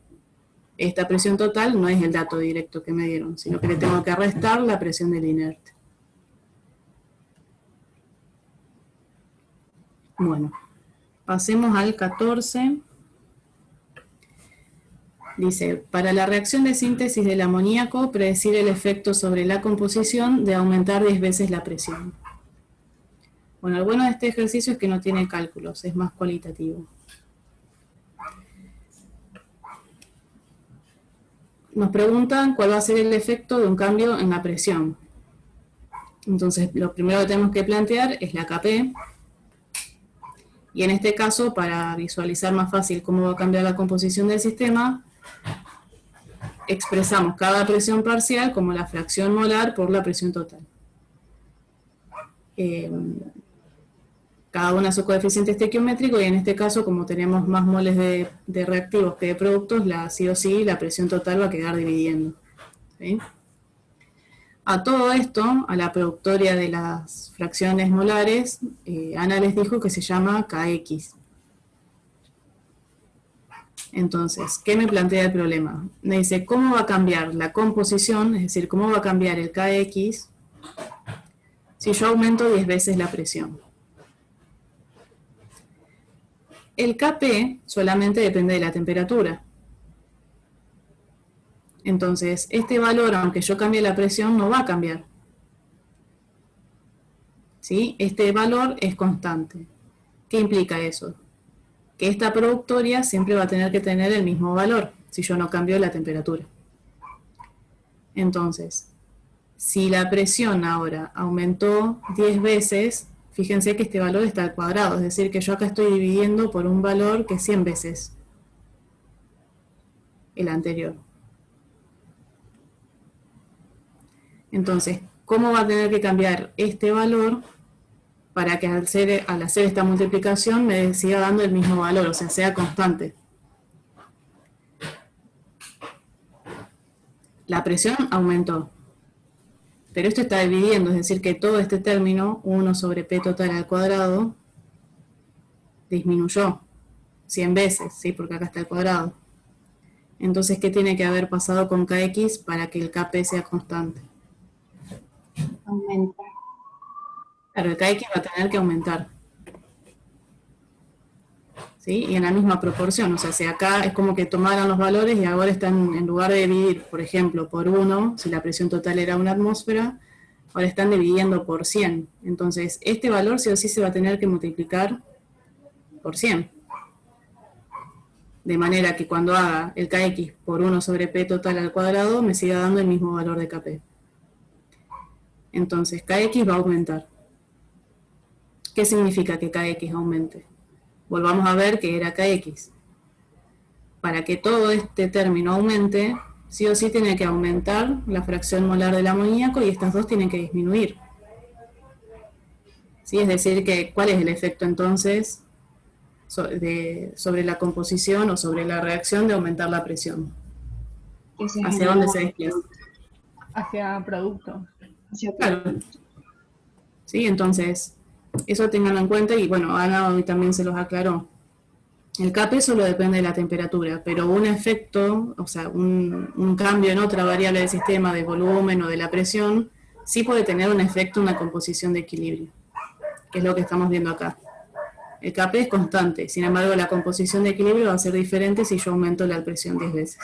Esta presión total no es el dato directo que me dieron, sino que le tengo que restar la presión del inerte. Bueno, pasemos al 14. Dice, para la reacción de síntesis del amoníaco, predecir el efecto sobre la composición de aumentar 10 veces la presión. Bueno, lo bueno de este ejercicio es que no tiene cálculos, es más cualitativo. Nos preguntan cuál va a ser el efecto de un cambio en la presión. Entonces, lo primero que tenemos que plantear es la Kp. Y en este caso, para visualizar más fácil cómo va a cambiar la composición del sistema, expresamos cada presión parcial como la fracción molar por la presión total. Cada una de sus coeficientes estequiométricos, y en este caso, como tenemos más moles de reactivos que de productos, sí o sí la presión total va a quedar dividiendo. ¿Sí? A todo esto, a la productoria de las fracciones molares, Ana les dijo que se llama Kx. Entonces, ¿qué me plantea el problema? Me dice, ¿cómo va a cambiar la composición? Es decir, ¿cómo va a cambiar el Kx si yo aumento 10 veces la presión? El Kp solamente depende de la temperatura. Entonces, este valor, aunque yo cambie la presión, no va a cambiar. ¿Sí? Este valor es constante. ¿Qué implica eso? Que esta productoria siempre va a tener que tener el mismo valor, si yo no cambio la temperatura. Entonces, si la presión ahora aumentó 10 veces, fíjense que este valor está al cuadrado, es decir, que yo acá estoy dividiendo por un valor que es 100 veces el anterior. Entonces, ¿cómo va a tener que cambiar este valor para que al hacer esta multiplicación me siga dando el mismo valor, o sea, sea constante? La presión aumentó, pero esto está dividiendo, es decir, que todo este término, 1 sobre P total al cuadrado, disminuyó 100 veces, ¿sí? Porque acá está el cuadrado. Entonces, ¿qué tiene que haber pasado con Kx para que el Kp sea constante? Aumenta. Claro, el Kx va a tener que aumentar. ¿Sí? Y en la misma proporción, o sea, si acá es como que tomaron los valores y ahora están, en lugar de dividir, por ejemplo, por 1, si la presión total era 1 atmósfera, ahora están dividiendo por 100. Entonces, este valor sí o sí se va a tener que multiplicar por 100. De manera que cuando haga el Kx por 1 sobre P total al cuadrado, me siga dando el mismo valor de Kp. Entonces, Kx va a aumentar. ¿Qué significa que Kx aumente? Volvamos a ver que era Kx. Para que todo este término aumente, sí o sí tiene que aumentar la fracción molar del amoníaco y estas dos tienen que disminuir. ¿Sí? Es decir, que ¿cuál es el efecto entonces sobre la composición o sobre la reacción de aumentar la presión? ¿Hacia dónde se desplaza? Hacia productos. Claro. ¿Sí? Entonces, eso tenganlo en cuenta y bueno, Ana hoy también se los aclaró. El Kp solo depende de la temperatura, pero un efecto, o sea, un cambio en otra variable del sistema, de volumen o de la presión, sí puede tener un efecto en la composición de equilibrio, que es lo que estamos viendo acá. El Kp es constante, sin embargo la composición de equilibrio va a ser diferente si yo aumento la presión 10 veces.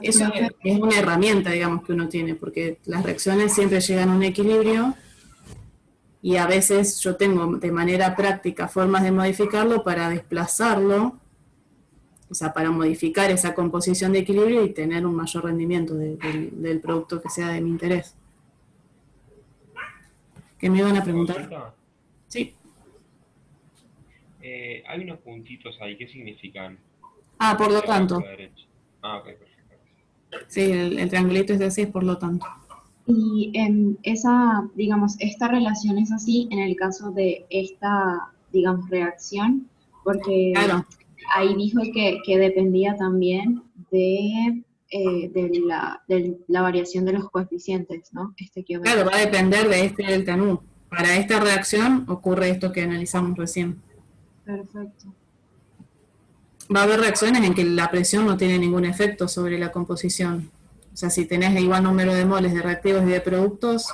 Eso es una herramienta, digamos, que uno tiene, porque las reacciones siempre llegan a un equilibrio y a veces yo tengo de manera práctica formas de modificarlo para desplazarlo, o sea, para modificar esa composición de equilibrio y tener un mayor rendimiento del producto que sea de mi interés. ¿Qué me iban a preguntar? Sí. Hay unos puntitos ahí, ¿qué significan? Ah, por lo tanto. Ah, ok, perfecto. Sí, el triangulito es de así, es por lo tanto. Y digamos, esta relación es así en el caso de esta, digamos, reacción, porque claro, ahí dijo que dependía también de la variación de los coeficientes, ¿no? Claro, va a depender de este delta nu. Para esta reacción ocurre esto que analizamos recién. Perfecto. Va a haber reacciones en que la presión no tiene ningún efecto sobre la composición. O sea, si tenés el igual número de moles de reactivos y de productos,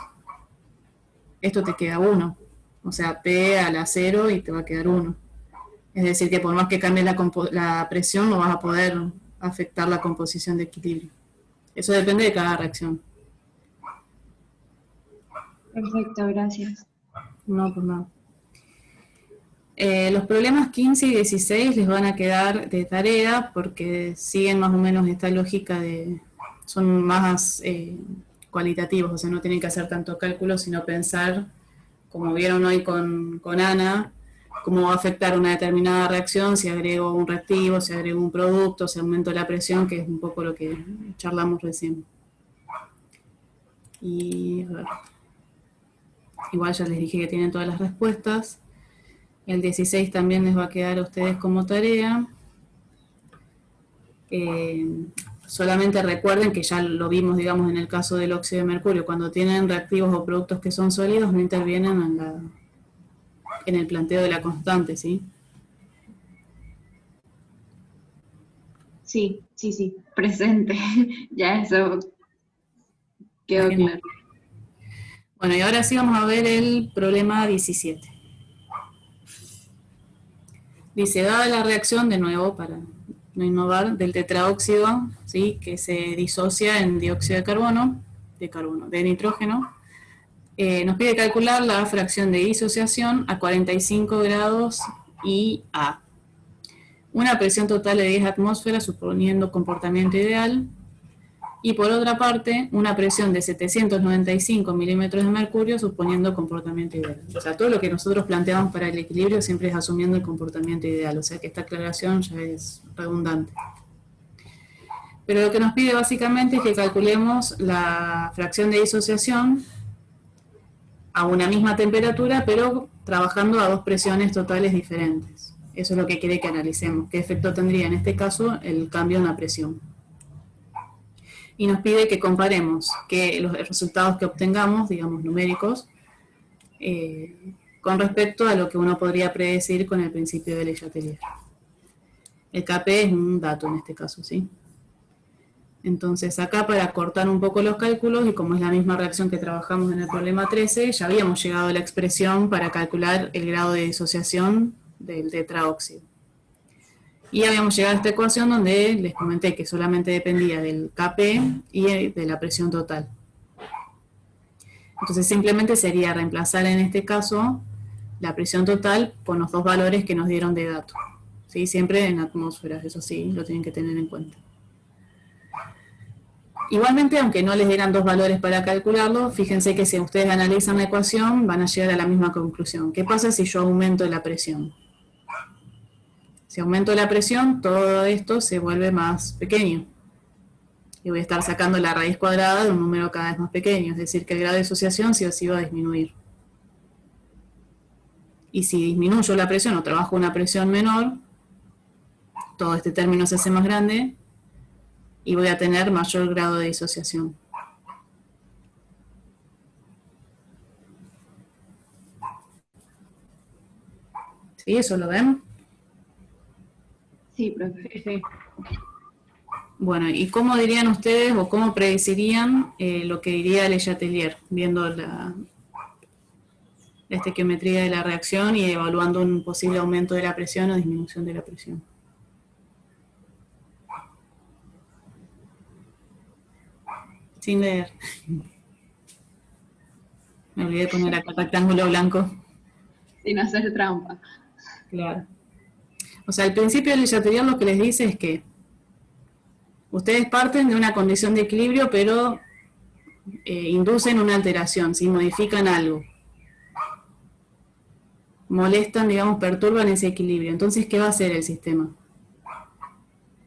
esto te queda 1. O sea, P a la 0 y te va a quedar 1. Es decir, que por más que cambies la presión, no vas a poder afectar la composición de equilibrio. Eso depende de cada reacción. Perfecto, gracias. No, pues nada. Los problemas 15 y 16 les van a quedar de tarea porque siguen más o menos esta lógica son más cualitativos, o sea, no tienen que hacer tanto cálculo, sino pensar, como vieron hoy con Ana, cómo va a afectar una determinada reacción, si agrego un reactivo, si agrego un producto, si aumento la presión, que es un poco lo que charlamos recién. Y a ver. Igual ya les dije que tienen todas las respuestas. El 16 también les va a quedar a ustedes como tarea. Solamente recuerden que ya lo vimos, digamos, en el caso del óxido de mercurio, cuando tienen reactivos o productos que son sólidos, no intervienen en el planteo de la constante, ¿sí? Sí, presente. Ya eso quedó claro. Bueno, y ahora sí vamos a ver el problema 17. Dice, dada la reacción, de nuevo, para no innovar, del tetraóxido, ¿sí?, que se disocia en dióxido de nitrógeno, nos pide calcular la fracción de disociación a 45 grados IA. Una presión total de 10 atmósferas suponiendo comportamiento ideal. Y por otra parte, una presión de 795 milímetros de mercurio suponiendo comportamiento ideal. O sea, todo lo que nosotros planteamos para el equilibrio siempre es asumiendo el comportamiento ideal, o sea que esta aclaración ya es redundante. Pero lo que nos pide básicamente es que calculemos la fracción de disociación a una misma temperatura, pero trabajando a dos presiones totales diferentes. Eso es lo que quiere que analicemos. ¿Qué efecto tendría en este caso el cambio en la presión? Y nos pide que comparemos que los resultados que obtengamos, digamos numéricos, con respecto a lo que uno podría predecir con el principio de Le Chatelier. El Kp es un dato en este caso, ¿sí? Entonces acá, para cortar un poco los cálculos, y como es la misma reacción que trabajamos en el problema 13, ya habíamos llegado a la expresión para calcular el grado de disociación del tetraóxido. Y habíamos llegado a esta ecuación donde les comenté que solamente dependía del Kp y de la presión total. Entonces simplemente sería reemplazar en este caso la presión total con los dos valores que nos dieron de dato. ¿Sí? Siempre en atmósferas, eso sí, lo tienen que tener en cuenta. Igualmente, aunque no les dieran dos valores para calcularlo, fíjense que si ustedes analizan la ecuación van a llegar a la misma conclusión. ¿Qué pasa si yo aumento la presión? Si aumento la presión, todo esto se vuelve más pequeño. Y voy a estar sacando la raíz cuadrada de un número cada vez más pequeño, es decir, que el grado de disociación sí o sí va a disminuir. Y si disminuyo la presión o trabajo una presión menor, todo este término se hace más grande y voy a tener mayor grado de disociación. ¿Sí? ¿Eso lo ven? Sí, profe. Sí. Bueno, ¿y cómo dirían ustedes o cómo predecirían lo que diría Le Chatelier, viendo la estequiometría de la reacción y evaluando un posible aumento de la presión o disminución de la presión? Sin leer. Me olvidé de poner acá rectángulo blanco. Sin hacer trampa. Claro. O sea, al principio de Le Chatelier lo que les dice es que ustedes parten de una condición de equilibrio, pero inducen una alteración, ¿sí? Modifican algo. Molestan, digamos, perturban ese equilibrio. Entonces, ¿qué va a hacer el sistema?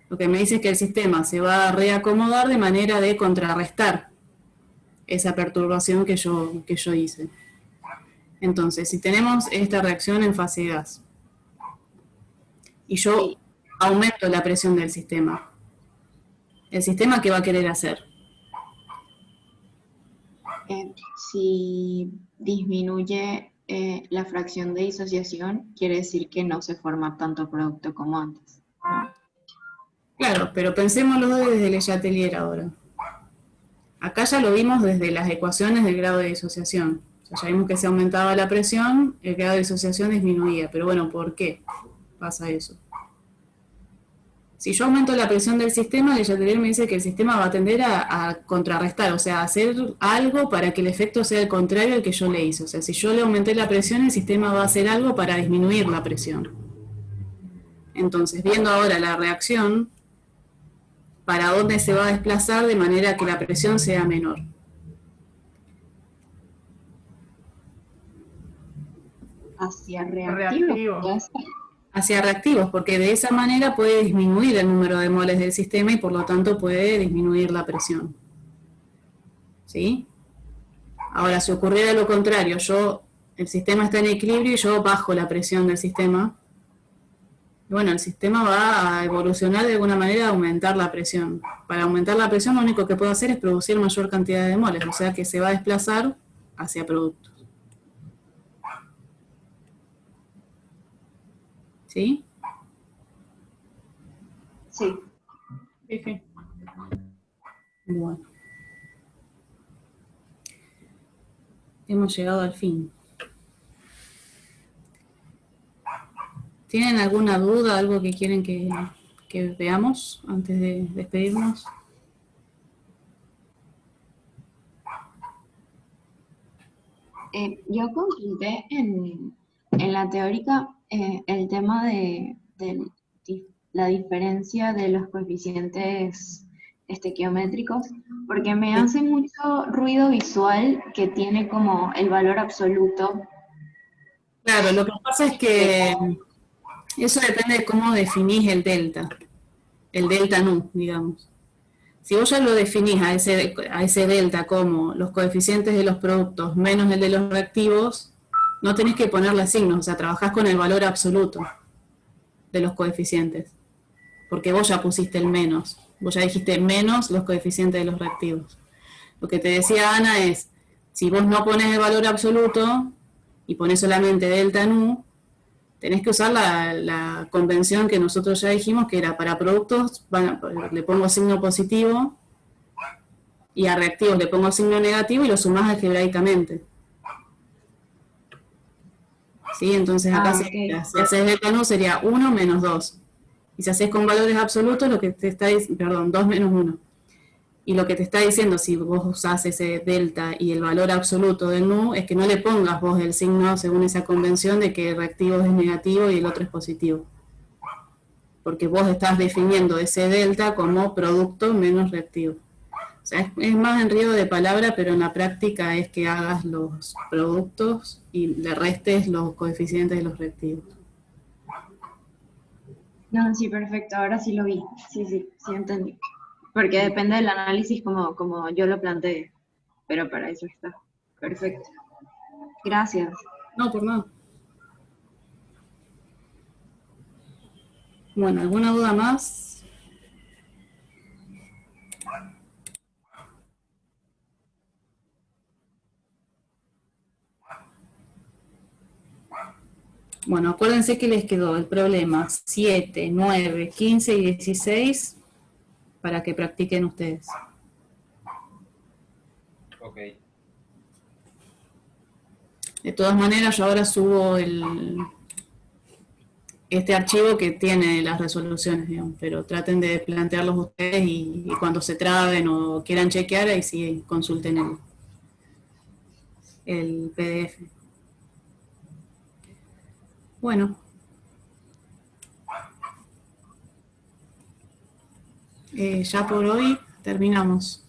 Lo que me dice es que el sistema se va a reacomodar de manera de contrarrestar esa perturbación que yo hice. Entonces, si tenemos esta reacción en fase gas, y yo aumento la presión del sistema, ¿el sistema qué va a querer hacer? Si disminuye la fracción de disociación, quiere decir que no se forma tanto producto como antes, ¿no? Claro, pero pensémoslo desde Le Chatelier ahora. Acá ya lo vimos desde las ecuaciones del grado de disociación. O sea, ya vimos que se aumentaba la presión, el grado de disociación disminuía. Pero bueno, ¿por qué pasa eso? Si yo aumento la presión del sistema, Le Chatelier me dice que el sistema va a tender a contrarrestar, o sea, a hacer algo para que el efecto sea el contrario al que yo le hice. O sea, si yo le aumenté la presión, el sistema va a hacer algo para disminuir la presión. Entonces, viendo ahora la reacción, ¿para dónde se va a desplazar de manera que la presión sea menor? hacia reactivos. Reactivos. ¿Puede ser? Hacia reactivos, porque de esa manera puede disminuir el número de moles del sistema y por lo tanto puede disminuir la presión. ¿Sí? Ahora, si ocurriera lo contrario, el sistema está en equilibrio y yo bajo la presión del sistema, bueno, el sistema va a evolucionar de alguna manera a aumentar la presión. Para aumentar la presión lo único que puedo hacer es producir mayor cantidad de moles, o sea que se va a desplazar hacia productos. ¿Sí? Sí. Sí, sí. Bueno. Hemos llegado al fin. ¿Tienen alguna duda, algo que quieren que veamos antes de despedirnos? Yo consulté en la teórica el tema de la diferencia de los coeficientes estequiométricos, porque me hace mucho ruido visual que tiene como el valor absoluto. Claro, lo que pasa es que eso depende de cómo definís el delta nu, digamos. Si vos ya lo definís a ese delta como los coeficientes de los productos menos el de los reactivos, no tenés que ponerle signos, o sea, trabajás con el valor absoluto de los coeficientes, porque vos ya pusiste el menos, vos ya dijiste menos los coeficientes de los reactivos. Lo que te decía Ana es, si vos no pones el valor absoluto y pones solamente delta nu, tenés que usar la convención que nosotros ya dijimos, que era para productos, le pongo signo positivo, y a reactivos le pongo signo negativo y lo sumás algebraicamente. ¿Sí? Entonces acá Okay. si haces delta nu sería 1 menos 2. Y si haces con valores absolutos, lo que te está diciendo, perdón, 2 menos 1. Y lo que te está diciendo, si vos usás ese delta y el valor absoluto del nu, es que no le pongas vos el signo según esa convención de que el reactivo es negativo y el otro es positivo. Porque vos estás definiendo ese delta como producto menos reactivo. O sea, es más enredo de palabra, pero en la práctica es que hagas los productos y le restes los coeficientes de los reactivos. No, sí, perfecto, ahora sí lo vi. Sí entendí. Porque depende del análisis como yo lo planteé, pero para eso está. Perfecto. Gracias. No, por nada. Bueno, ¿alguna duda más? Bueno, acuérdense que les quedó el problema 7, 9, 15 y 16 para que practiquen ustedes. Ok. De todas maneras, yo ahora subo este archivo que tiene las resoluciones, digamos, pero traten de plantearlos ustedes y cuando se traben o quieran chequear, ahí sí consulten el PDF. Bueno. Ya por hoy terminamos.